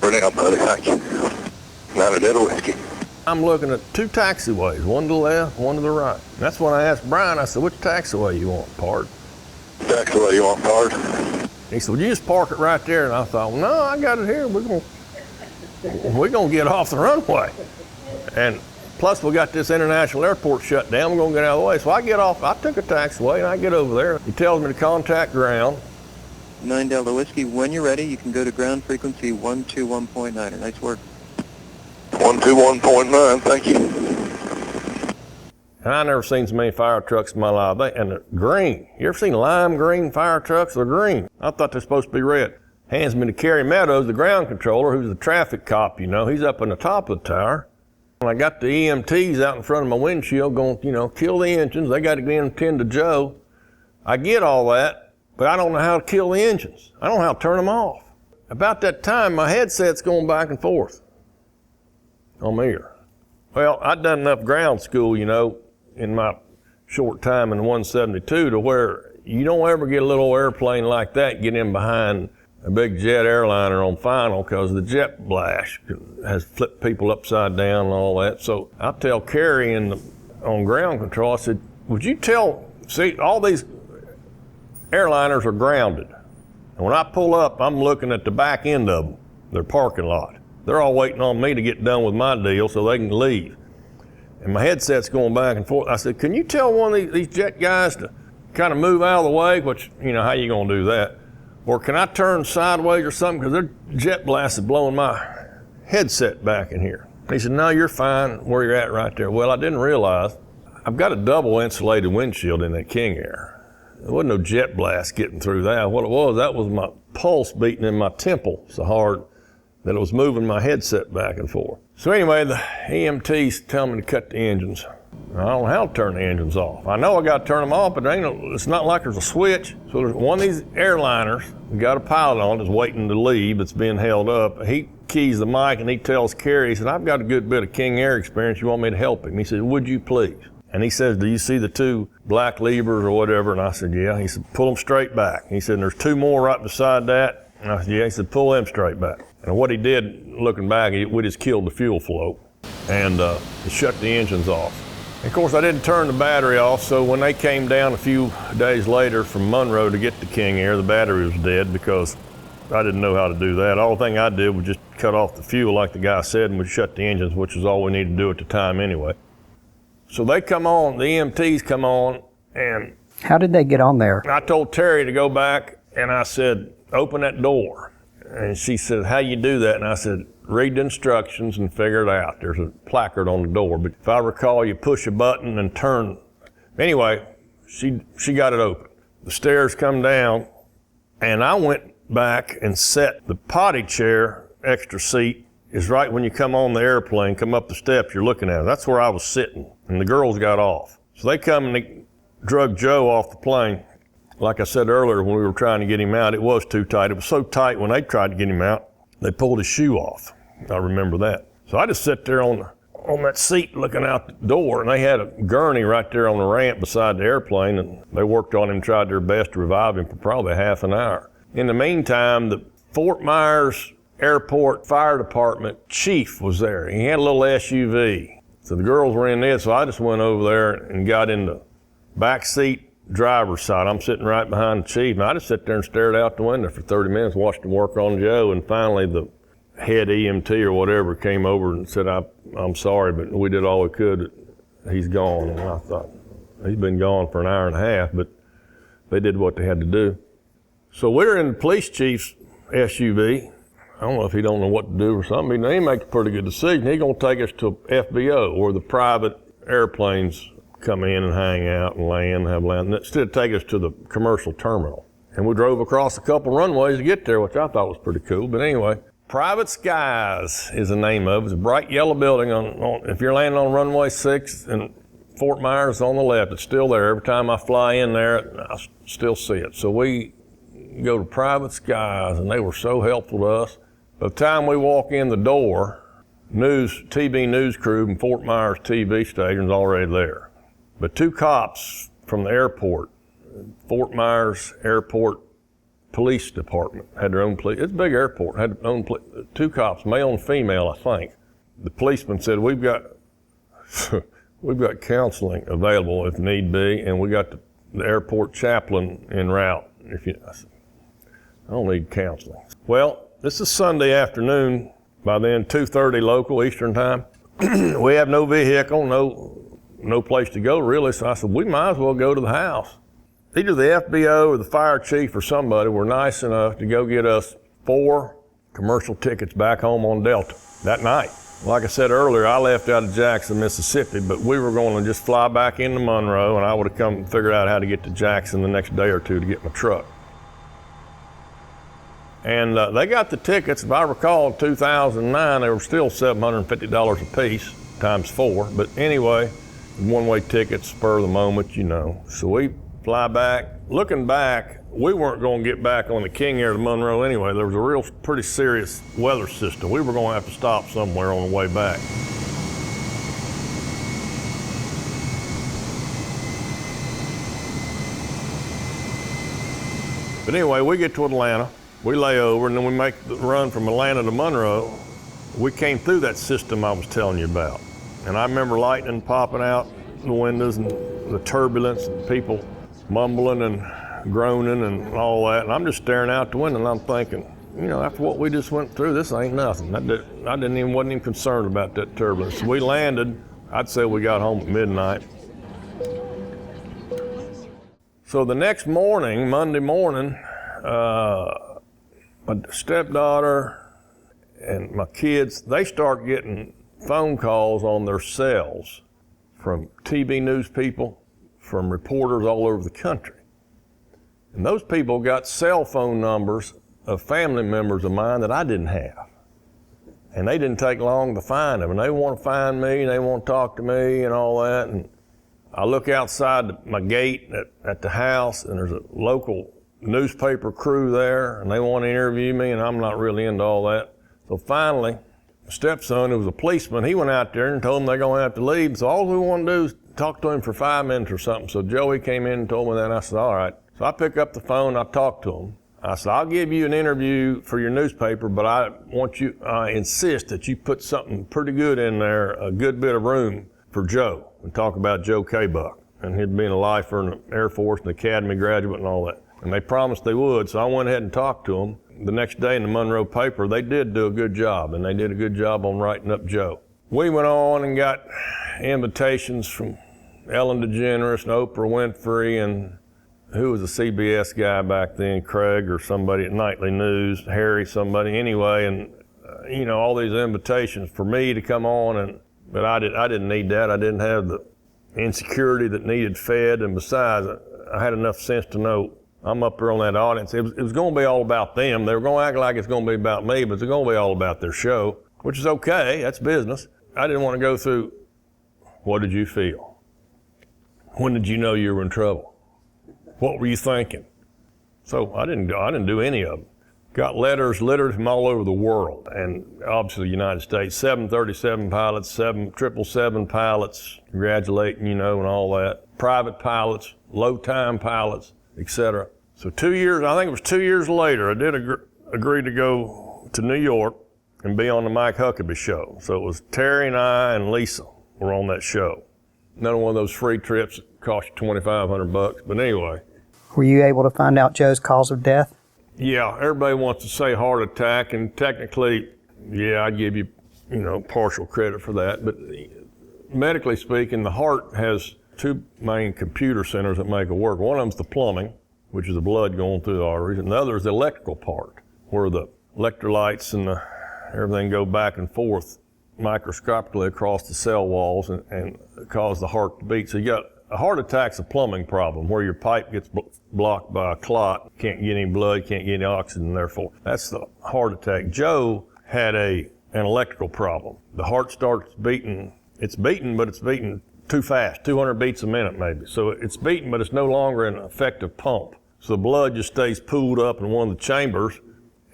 Brilliant, buddy. Thank you. 9 Delta Whiskey. I'm looking at 2 taxiways, one to the left, one to the right. And that's when I asked Brian, I said, which taxiway you want, Pard? Taxiway you want, Pard? He said, well, you just park it right there. And I thought, well, no, I got it here. We're gonna get off the runway. And plus we got this international airport shut down. We're gonna get out of the way. So I get off, I took a taxiway and I get over there. He tells me to contact ground. 9 Delta Whiskey, when you're ready, you can go to ground frequency 121.9. Nice work. 121.9, thank you. And I never seen so many fire trucks in my life. And they're green. You ever seen lime green fire trucks? They're green. I thought they're supposed to be red. Hands me to Kerry Meadows, the ground controller, who's the traffic cop, you know. He's up on the top of the tower. When I got the EMTs out in front of my windshield going, you know, kill the engines. They got to go in and tend to Joe. I get all that, but I don't know how to kill the engines. I don't know how to turn them off. About that time, my headset's going back and forth on my ear. Well, I'd done enough ground school, you know, in my short time in 172 to where you don't ever get a little airplane like that get in behind a big jet airliner on final, because the jet blast has flipped people upside down and all that. So I tell Kerry on ground control, I said, would you see, all these airliners are grounded. And when I pull up, I'm looking at the back end of them, their parking lot. They're all waiting on me to get done with my deal so they can leave. And my headset's going back and forth. I said, can you tell one of these jet guys to kind of move out of the way? Which, you know, how you gonna do that? Or can I turn sideways or something? Because their jet blast is blowing my headset back in here. He said, no, you're fine where you're at right there. Well, I didn't realize I've got a double insulated windshield in that King Air. There wasn't no jet blast getting through that. What it was, that was my pulse beating in my temple so hard that it was moving my headset back and forth. So anyway, the EMTs tell me to cut the engines. I don't know how to turn the engines off. I know I got to turn them off, but it's not like there's a switch. So there's one of these airliners, we got a pilot on it, is waiting to leave. It's being held up. He keys the mic and he tells Kerry, he said, I've got a good bit of King Air experience. You want me to help him? He said, would you please? And he says, do you see the two black levers or whatever? And I said, yeah. He said, pull them straight back. He said, there's two more right beside that. And I said, yeah. He said, pull them straight back. And what he did, looking back, we just killed the fuel flow and shut the engines off. And of course, I didn't turn the battery off, so when they came down a few days later from Monroe to get the King Air, the battery was dead because I didn't know how to do that. All the thing I did was just cut off the fuel like the guy said, and we shut the engines, which is all we needed to do at the time anyway. So they come on, the EMTs come on, and... How did they get on there? I told Terry to go back, and I said, open that door. And she said, how you do that? And I said, read the instructions and figure it out. There's a placard on the door, but if I recall, you push a button and turn. Anyway, she got it open. The stairs come down, and I went back and set the potty chair, extra seat, is right when you come on the airplane, come up the steps, you're looking at it. That's where I was sitting, and the girls got off. So they come and they drug Joe off the plane. Like I said earlier, when we were trying to get him out, it was too tight. It was so tight when they tried to get him out, they pulled his shoe off. I remember that. So I just sat there on that seat looking out the door, and they had a gurney right there on the ramp beside the airplane, and they worked on him, tried their best to revive him for probably half an hour. In the meantime, the Fort Myers Airport Fire Department chief was there. He had a little SUV. So the girls were in there, so I just went over there and got in the back seat driver's side. I'm sitting right behind the chief, and I just sat there and stared out the window for 30 minutes, watched him work on Joe, and finally the head EMT or whatever came over and said, I'm sorry, but we did all we could. He's gone. And I thought, he's been gone for an hour and a half, but they did what they had to do. So we're in the police chief's SUV. I don't know if he don't know what to do or something. He makes a pretty good decision. He's going to take us to FBO, where the private airplanes come in and hang out and land, have land. Instead, take us to the commercial terminal. And we drove across a couple runways to get there, which I thought was pretty cool. But anyway, Private Skies is the name of it. It's a bright yellow building. If you're landing on runway 6 and Fort Myers on the left, it's still there. Every time I fly in there, I still see it. So we go to Private Skies, and they were so helpful to us. By the time we walk in the door, TV news crew and Fort Myers TV station's already there. But two cops from the airport, Fort Myers Airport Police Department, had their own police. It's a big airport, had their own two cops, male and female, I think. The policeman said, we've got counseling available if need be, and we got the airport chaplain en route. I said, I don't need counseling. Well, this is Sunday afternoon, by then 2:30 local Eastern time. We have no vehicle, no place to go really, so I said, we might as well go to the house. Either the FBO or the fire chief or somebody were nice enough to go get us 4 commercial tickets back home on Delta that night. Like I said earlier, I left out of Jackson, Mississippi, but we were going to just fly back into Monroe, and I would have come and figured out how to get to Jackson the next day or two to get my truck. And they got the tickets, if I recall, in 2009, they were still $750 a piece, times 4. But anyway, one-way tickets, spur of the moment, you know. So we fly back. Looking back, we weren't going to get back on the King Air to Monroe anyway. There was a real pretty serious weather system. We were going to have to stop somewhere on the way back. But anyway, we get to Atlanta. We lay over, and then we make the run from Atlanta to Monroe. We came through that system I was telling you about. And I remember lightning popping out the windows and the turbulence and people mumbling and groaning and all that. And I'm just staring out the window and I'm thinking, you know, after what we just went through, this ain't nothing. Wasn't even concerned about that turbulence. We landed, I'd say we got home at midnight. So the next morning, Monday morning, my stepdaughter and my kids, they start getting phone calls on their cells from TV news people, from reporters all over the country. And those people got cell phone numbers of family members of mine that I didn't have. And they didn't take long to find them. And they want to find me, and they want to talk to me and all that. And I look outside my gate at the house, and there's a local newspaper crew there, and they want to interview me, and I'm not really into all that. So finally, my stepson, who was a policeman, he went out there and told them they're going to have to leave. So all we want to do is talk to him for 5 minutes or something. So Joey came in and told me that, and I said, all right. So I pick up the phone, I talked to him. I said, I'll give you an interview for your newspaper, but I insist that you put something pretty good in there, a good bit of room for Joe, and talk about Joe K. Buck. And he'd been a lifer in the Air Force and Academy graduate and all that. And they promised they would, so I went ahead and talked to them. The next day in the Monroe paper, they did do a good job, and they did a good job on writing up Joe. We went on and got invitations from Ellen DeGeneres and Oprah Winfrey, and who was a CBS guy back then, Craig or somebody at Nightly News, Harry somebody, anyway, and you know, all these invitations for me to come on, but I didn't need that. I didn't have the insecurity that needed fed, and besides, I had enough sense to know I'm up there on that audience. It was going to be all about them. They were going to act like it's going to be about me, but it's going to be all about their show, which is okay. That's business. I didn't want to go through, what did you feel? When did you know you were in trouble? What were you thinking? So I didn't do any of them. Got letters littered from all over the world, and obviously the United States. 737 pilots, 777 pilots, congratulating, you know, and all that. Private pilots, low-time pilots, etc. So 2 years, I think it was 2 years later, I did agree to go to New York and be on the Mike Huckabee show. So it was Terry and I and Lisa were on that show. Another one of those free trips that cost you $2,500, but anyway. Were you able to find out Joe's cause of death? Yeah, everybody wants to say heart attack, and technically, yeah, I'd give you, partial credit for that. But medically speaking, the heart has two main computer centers that make it work. One of them's the plumbing, which is the blood going through the arteries, and the other is the electrical part, where the electrolytes and everything go back and forth microscopically across the cell walls and cause the heart to beat. So you got a heart attack's a plumbing problem, where your pipe gets blocked by a clot, can't get any blood, can't get any oxygen, therefore. That's the heart attack. Joe had an electrical problem. The heart starts beating. It's beating, but it's beating too fast, 200 beats a minute maybe. So it's beating, but it's no longer an effective pump. So the blood just stays pooled up in one of the chambers,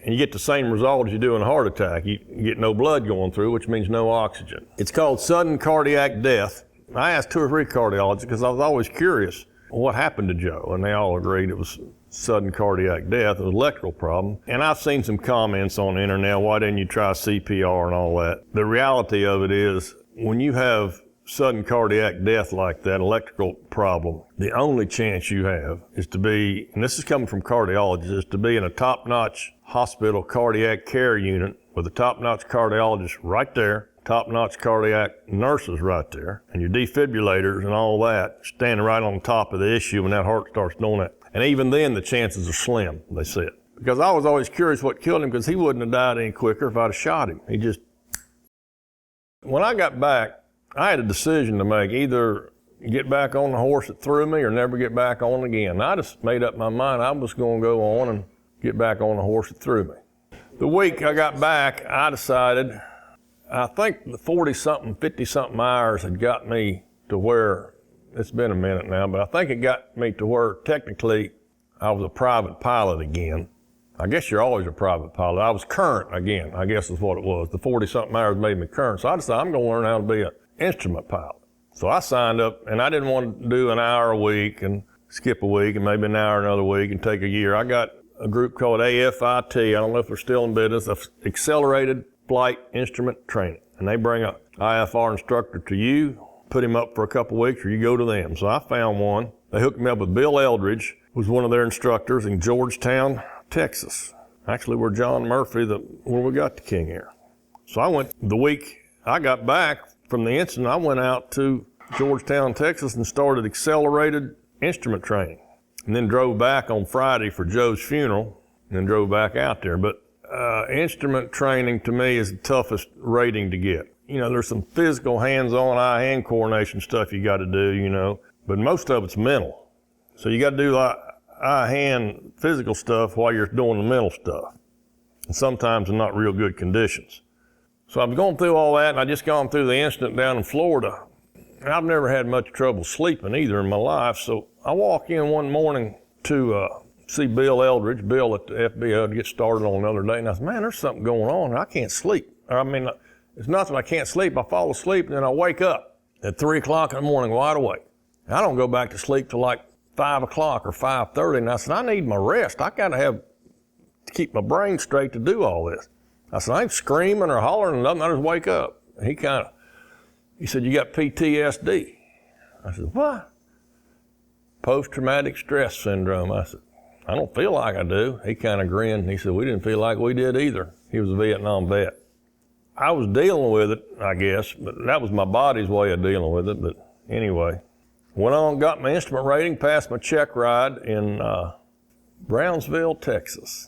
and you get the same result as you do in a heart attack. You get no blood going through, which means no oxygen. It's called sudden cardiac death. I asked 2 or 3 cardiologists because I was always curious what happened to Joe, and they all agreed it was sudden cardiac death. It was an electrical problem. And I've seen some comments on the internet, why didn't you try CPR and all that? The reality of it is, when you have sudden cardiac death like that, electrical problem, the only chance you have is to be, and this is coming from cardiologists, is to be in a top-notch hospital cardiac care unit with a top-notch cardiologist right there, top-notch cardiac nurses right there, and your defibrillators and all that standing right on top of the issue when that heart starts doing that. And even then, the chances are slim, they said. Because I was always curious what killed him, because he wouldn't have died any quicker if I'd have shot him. He just When I got back, I had a decision to make, either get back on the horse that threw me or never get back on again. And I just made up my mind I was going to go on and get back on the horse that threw me. The week I got back, I decided, I think the 40-something, 50-something hours had got me to where, it's been a minute now, but I think it got me to where technically I was a private pilot again. I guess you're always a private pilot. I was current again, I guess is what it was. The 40-something hours made me current. So I decided I'm going to learn how to be an instrument pilot. So I signed up, and I didn't want to do an hour a week and skip a week and maybe an hour another week and take a year. I got a group called AFIT. I don't know if they're still in business, Accelerated Flight Instrument Training. And they bring an IFR instructor to you, put him up for a couple of weeks, or you go to them. So I found one. They hooked me up with Bill Eldridge, who was one of their instructors in Georgetown, Texas. Actually, where John Murphy, where we got the King Air. So I went, the week I got back from the incident, I went out to Georgetown, Texas, and started accelerated instrument training. And then drove back on Friday for Joe's funeral, and then drove back out there. But instrument training to me is the toughest rating to get. You know, there's some physical hands-on eye-hand coordination stuff you got to do, you know, but most of it's mental. So you got to do eye-hand physical stuff while you're doing the mental stuff. And sometimes in not real good conditions. So I was going through all that, and I just gone through the incident down in Florida. And I've never had much trouble sleeping either in my life. So I walk in one morning to see Bill Eldridge, Bill at the FBO, to get started on another day. And I said, man, there's something going on. I can't sleep. I mean, it's not that I can't sleep. I fall asleep, and then I wake up at 3 o'clock in the morning wide awake. I don't go back to sleep till like 5 o'clock or 5:30. And I said, I need my rest. I got to keep my brain straight to do all this. I said, I ain't screaming or hollering or nothing. I just wake up. He said, you got PTSD. I said, what? Post-traumatic stress syndrome. I said, I don't feel like I do. He kind of grinned. He said, we didn't feel like we did either. He was a Vietnam vet. I was dealing with it, I guess, but that was my body's way of dealing with it. But anyway, went on, got my instrument rating, passed my check ride in Brownsville, Texas.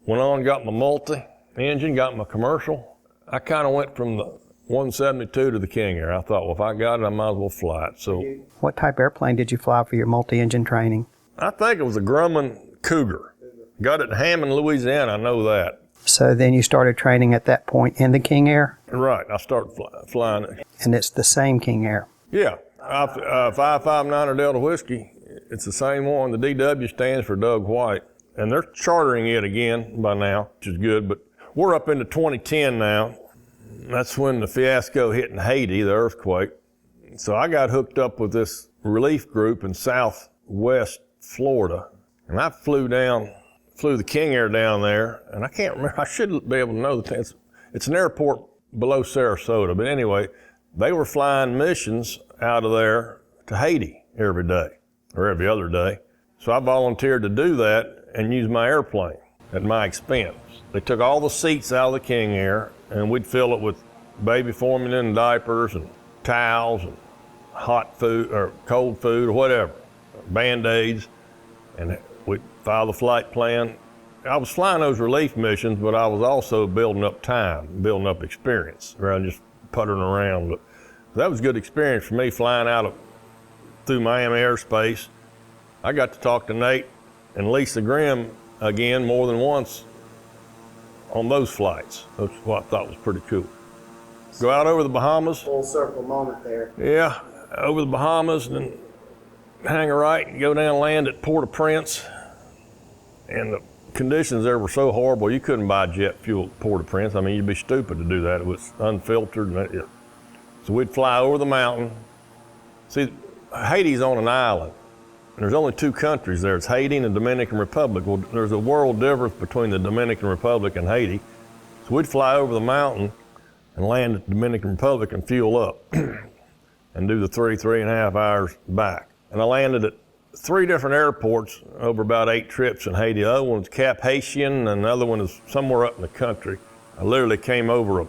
Went on, got my multi-engine, got my commercial. I kind of went from the 172 to the King Air. I thought, well, if I got it, I might as well fly it. So, what type airplane did you fly for your multi-engine training? I think it was a Grumman Cougar. Got it in Hammond, Louisiana, I know that. So then you started training at that point in the King Air? Right, I started flying it. And it's the same King Air? Yeah, 559 Delta Whiskey, it's the same one. The DW stands for Doug White. And they're chartering it again by now, which is good, but we're up into 2010 now. That's when the fiasco hit in Haiti, the earthquake. So I got hooked up with this relief group in southwest Florida, and I flew the King Air down there, and I can't remember, I should be able to know it's an airport below Sarasota, but anyway, they were flying missions out of there to Haiti every day, or every other day. So I volunteered to do that and use my airplane at my expense. They took all the seats out of the King Air, and we'd fill it with baby formula and diapers and towels and hot food or cold food or whatever, Band-Aids, and we'd file the flight plan. I was flying those relief missions, but I was also building up time, building up experience around just puttering around. But that was a good experience for me flying through Miami airspace. I got to talk to Nate and Lisa Grimm again more than once on those flights. That's what I thought was pretty cool. Go out over the Bahamas. Full circle moment there. Yeah, over the Bahamas, and then hang a right and go down and land at Port-au-Prince. And the conditions there were so horrible, you couldn't buy jet fuel at Port-au-Prince. I mean, you'd be stupid to do that. It was unfiltered. So we'd fly over the mountain. See, Haiti's on an island. And there's only two countries there. It's Haiti and the Dominican Republic. Well, there's a world difference between the Dominican Republic and Haiti. So we'd fly over the mountain and land at the Dominican Republic and fuel up and do the 3.5 hours back. And I landed at 3 different airports over about 8 trips in Haiti. The other one was Cap Haitien, and the other one is somewhere up in the country. I literally came over a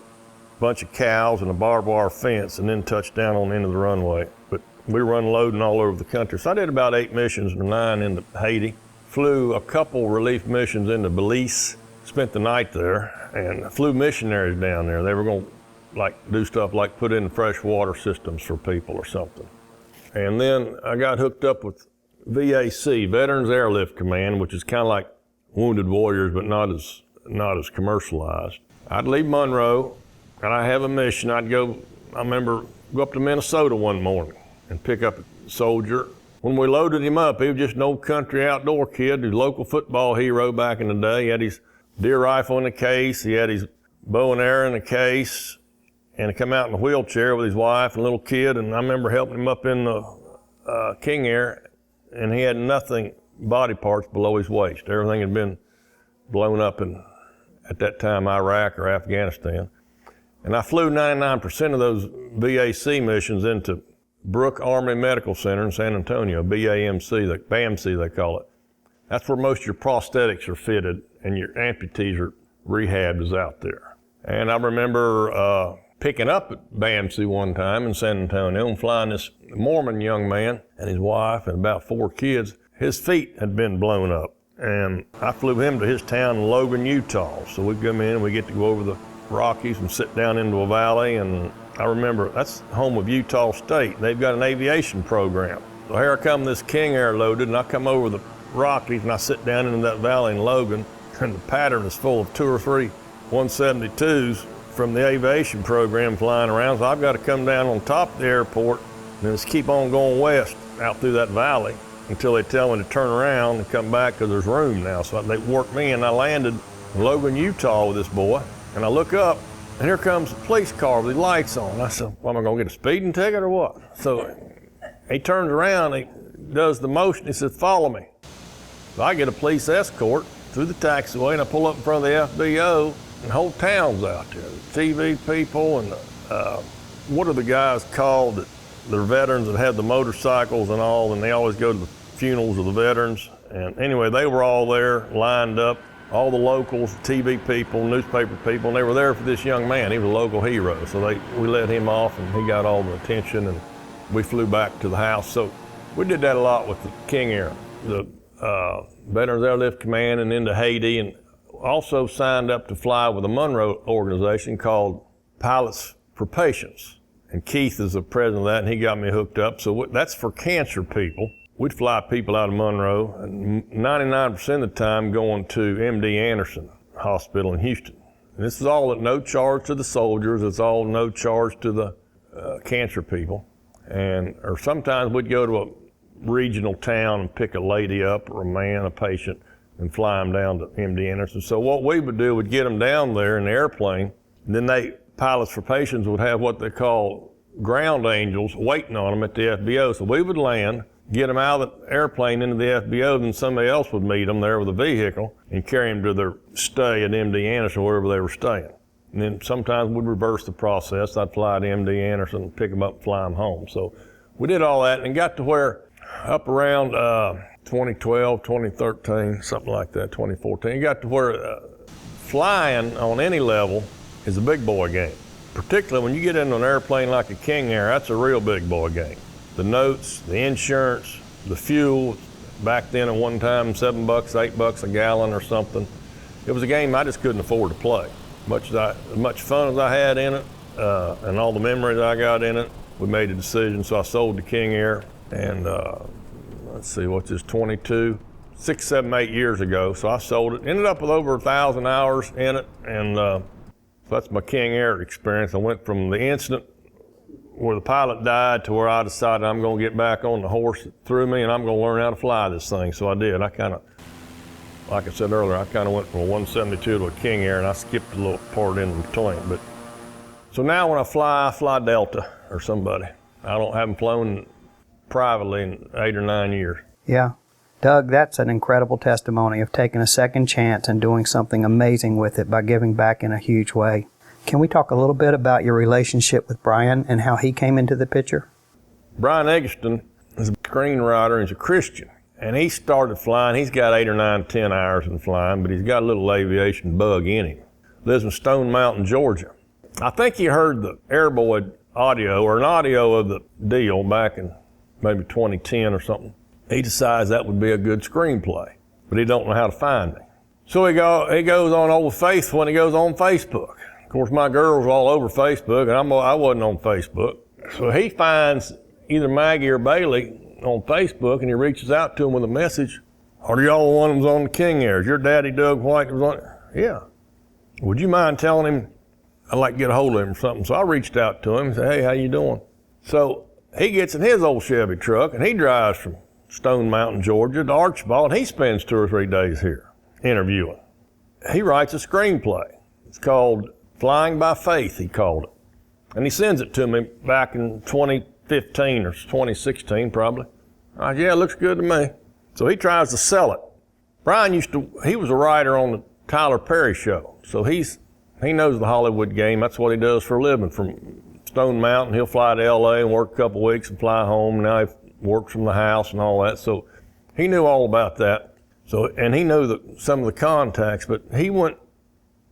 bunch of cows and a barbed wire fence and then touched down on the end of the runway. But we were unloading all over the country. So I did about 8 missions or 9 into Haiti. Flew a couple relief missions into Belize, spent the night there, and flew missionaries down there. They were going to like do stuff like put in fresh water systems for people or something. And then I got hooked up with VAC, Veterans Airlift Command, which is kind of like Wounded Warriors, but not as commercialized. I'd leave Monroe, and I'd have a mission. I remember go up to Minnesota one morning and pick up a soldier. When we loaded him up, he was just an old country outdoor kid, a local football hero back in the day. He had his deer rifle in the case, he had his bow and arrow in the case, and he come out in a wheelchair with his wife and little kid, and I remember helping him up in the King Air, and he had nothing, body parts below his waist. Everything had been blown up in, at that time, Iraq or Afghanistan. And I flew 99% of those VAC missions into Brooke Army Medical Center in San Antonio, BAMC they call it. That's where most of your prosthetics are fitted and your amputees are rehabbed is out there. And I remember picking up at BAMC one time in San Antonio and flying this Mormon young man and his wife and about 4 kids. His feet had been blown up, and I flew him to his town in Logan, Utah. So we come in and we get to go over the Rockies and sit down into a valley, and I remember that's home of Utah State. They've got an aviation program. So here I come, this King Air loaded, and I come over the Rockies and I sit down into that valley in Logan, and the pattern is full of 2 or 3 172s from the aviation program flying around. So I've got to come down on top of the airport and just keep on going west out through that valley until they tell me to turn around and come back because there's room now. So they worked me, and I landed in Logan, Utah with this boy, and I look up, and here comes a police car with the lights on. I said, well, am I gonna get a speeding ticket or what? So he turns around, he does the motion, he says, follow me. So I get a police escort through the taxiway, and I pull up in front of the FBO, and the whole town's out there. The TV people and what are the guys called that they're veterans that have the motorcycles and all, and they always go to the funerals of the veterans. And anyway, they were all there, lined up, all the locals, TV people, newspaper people, and they were there for this young man. He was a local hero. So we let him off, and he got all the attention, and we flew back to the house. So we did that a lot with the King Air, the Veterans Airlift Command, and into Haiti, and also signed up to fly with a Monroe organization called Pilots for Patients. And Keith is the president of that, and he got me hooked up. So that's for cancer people. We'd fly people out of Monroe, and 99% of the time going to MD Anderson Hospital in Houston. And this is all at no charge to the soldiers. It's all no charge to the cancer people. Or sometimes we'd go to a regional town and pick a lady up or a man, a patient, and fly them down to MD Anderson. So what we would do, we'd get them down there in the airplane, and then Pilots for Patients would have what they call ground angels waiting on them at the FBO. So we would land, get them out of the airplane into the FBO, then somebody else would meet them there with a vehicle and carry them to their stay at MD Anderson, wherever they were staying. And then sometimes we'd reverse the process. I'd fly to MD Anderson and pick them up and fly them home. So we did all that and got to where up around 2012, 2013, something like that, 2014, you got to where flying on any level is a big boy game. Particularly when you get into an airplane like a King Air, that's a real big boy game. The notes, the insurance, the fuel, back then at one time, $7, $8 a gallon or something. It was a game I just couldn't afford to play. As much fun as I had in it, and all the memories I got in it, we made a decision, so I sold the King Air, and let's see, what's this, 6, 7, 8 years ago, so I sold it. Ended up with over 1,000 hours in it, and so that's my King Air experience. I went from the incident where the pilot died to where I decided I'm going to get back on the horse that threw me, and I'm going to learn how to fly this thing. So I did. I kind of, like I said earlier, I kind of went from a 172 to a King Air, and I skipped a little part in between. But so now when I fly Delta or somebody. I haven't flown privately in 8 or 9 years. Yeah. Doug, that's an incredible testimony of taking a second chance and doing something amazing with it by giving back in a huge way. Can we talk a little bit about your relationship with Brian and how he came into the picture? Brian Eggleston is a screenwriter. He's a Christian, and he started flying. He's got 8 or 9, 10 hours in flying, but he's got a little aviation bug in him. Lives in Stone Mountain, Georgia. I think he heard the Airboy audio, or an audio of the deal back in maybe 2010 or something. He decides that would be a good screenplay, but he don't know how to find me. So he goes on Old Faithful, and he goes on Facebook. Of course, my girls were all over Facebook, and I wasn't on Facebook. So he finds either Maggie or Bailey on Facebook, and he reaches out to them with a message. Are y'all the one that was on the King Air? Is your daddy Doug White was on it? Yeah. Would you mind telling him I'd like to get a hold of him or something? So I reached out to him and said, hey, how you doing? So he gets in his old Chevy truck, and he drives from Stone Mountain, Georgia to Archibald, and he spends 2 or 3 days here interviewing. He writes a screenplay. It's called Flying by Faith, he called it. And he sends it to me back in 2015 or 2016 probably. I said, yeah, it looks good to me. So he tries to sell it. Brian he was a writer on the Tyler Perry show. So he knows the Hollywood game. That's what he does for a living. From Stone Mountain, he'll fly to LA and work a couple weeks and fly home. Now he works from the house and all that. So he knew all about that. So, and he knew some of the contacts, but he went,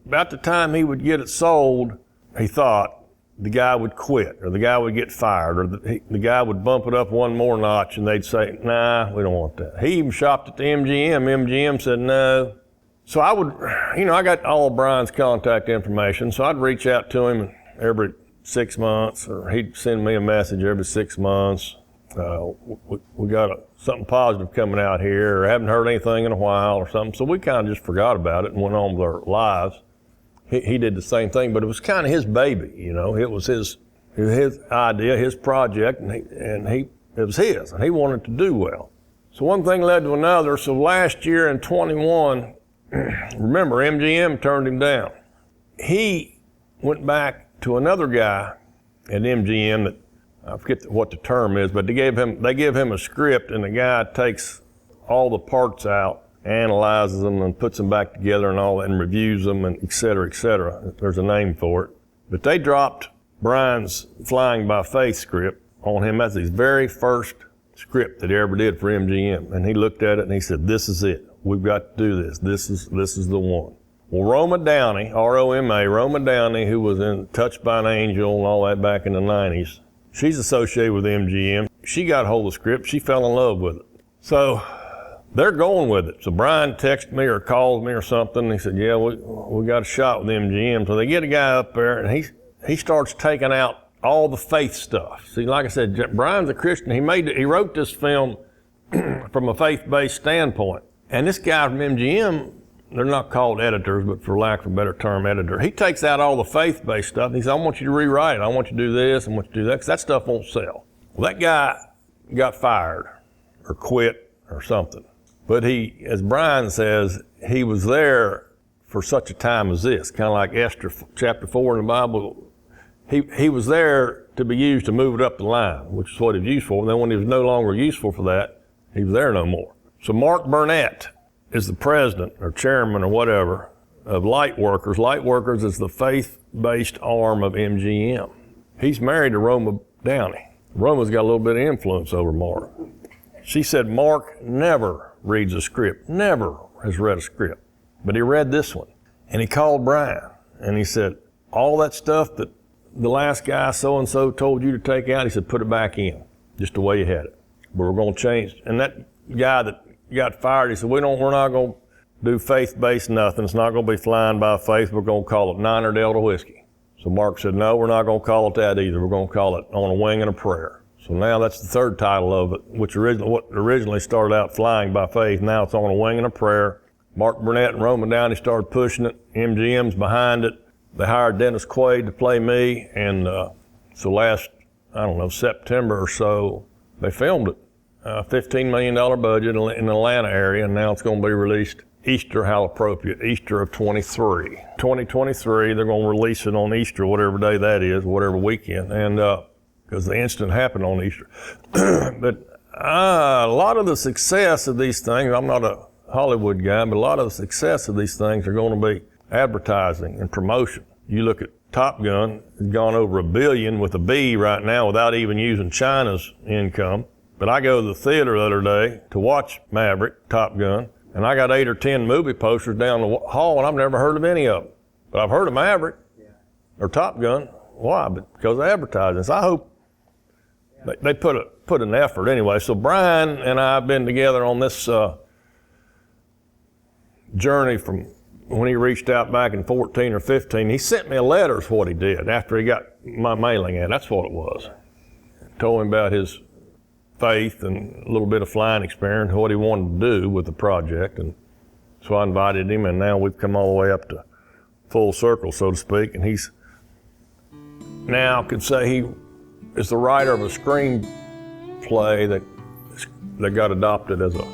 about the time he would get it sold, he thought the guy would quit or the guy would get fired or the guy would bump it up one more notch and they'd say, nah, we don't want that. He even shopped at the MGM. MGM said no. So I would, I got all of Brian's contact information, so I'd reach out to him every 6 months, or he'd send me a message every 6 months. We got something positive coming out here, or haven't heard anything in a while or something. So we kind of just forgot about it and went on with our lives. He did the same thing, but it was kind of his baby, It was his idea, his project, and it was his, and he wanted to do well. So one thing led to another. So last year in 21, remember, MGM turned him down. He went back to another guy at MGM that, I forget what the term is, but they give him a script, and the guy takes all the parts out, analyzes them, and puts them back together and all that, and reviews them, and et cetera, et cetera. There's a name for it. But they dropped Brian's Flying by Faith script on him. That's his very first script that he ever did for MGM. And he looked at it and he said, this is it. We've got to do this. This is the one. Well, Roma Downey, R-O-M-A, Roma Downey, who was in Touched by an Angel and all that back in the 90s, she's associated with MGM. She got a hold of the script. She fell in love with it. So they're going with it. So Brian texted me or called me or something. He said, yeah, we got a shot with MGM. So they get a guy up there, and he starts taking out all the faith stuff. See, like I said, Brian's a Christian. He wrote this film from a faith-based standpoint. And this guy from MGM, they're not called editors, but for lack of a better term, editor. He takes out all the faith-based stuff. He says, I want you to rewrite it. I want you to do this. I want you to do that, because that stuff won't sell. Well, that guy got fired or quit or something. But as Brian says, he was there for such a time as this, kind of like Esther chapter 4 in the Bible. He was there to be used to move it up the line, which is what he was used for. And then when he was no longer useful for that, he was there no more. So Mark Burnett is the president or chairman or whatever of Lightworkers. Lightworkers is the faith-based arm of MGM. He's married to Roma Downey. Roma's got a little bit of influence over Mark. She said Mark never reads a script, never has read a script, but he read this one. And he called Brian and he said, all that stuff that the last guy so-and-so told you to take out, he said, put it back in, just the way you had it. But we're going to change. And that guy that got fired, he said, we're not going to do faith-based nothing. It's not going to be Flying by Faith. We're going to call it Niner Delta Whiskey. So Mark said, no, we're not going to call it that either. We're going to call it On a Wing and a Prayer. So now that's the third title of it, which originally started out Flying by Faith. Now it's On a Wing and a Prayer. Mark Burnett and Roma Downey started pushing it. MGM's behind it. They hired Dennis Quaid to play me. And so last, September or so, they filmed it. $15 million budget in the Atlanta area, and now it's going to be released Easter, how appropriate, Easter of 23. 2023, they're going to release it on Easter, whatever day that is, whatever weekend. And because the incident happened on Easter. But a lot of the success of these things, I'm not a Hollywood guy, but a lot of the success of these things are going to be advertising and promotion. You look at Top Gun, it's gone over $1 billion with a B right now without even using China's income. But I go to the theater the other day to watch Maverick, Top Gun, and I got 8 or 10 movie posters down the hall, and I've never heard of any of them. But I've heard of Maverick or Top Gun. Why? Because of advertising. So I hope they put an effort anyway. So Brian and I have been together on this journey from when he reached out back in 14 or 15, he sent me a letter is what he did after he got my mailing in. That's what it was. Told him about his faith and a little bit of flying experience, what he wanted to do with the project. And so I invited him, and now we've come all the way up to full circle, so to speak. And he's now could say he is the writer of a screenplay that got adopted as a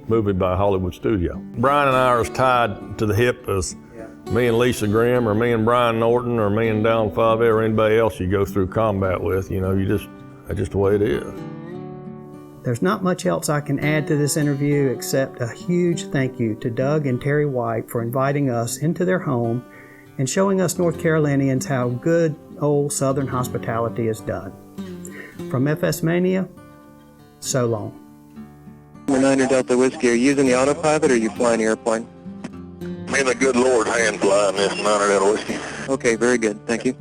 movie by a Hollywood studio. Brian and I are as tied to the hip as me and Lisa Grimm, or me and Brian Norton, or me and Down 5 or anybody else you go through combat with. You know, that's just the way it is. There's not much else I can add to this interview except a huge thank you to Doug and Terry White for inviting us into their home and showing us North Carolinians how good old Southern hospitality is done. From FS MaNiA, so long. Niner Delta Whiskey, are you using the autopilot or are you flying the airplane? Me and the good Lord hand flying this Niner Delta Whiskey. Okay, very good. Thank you.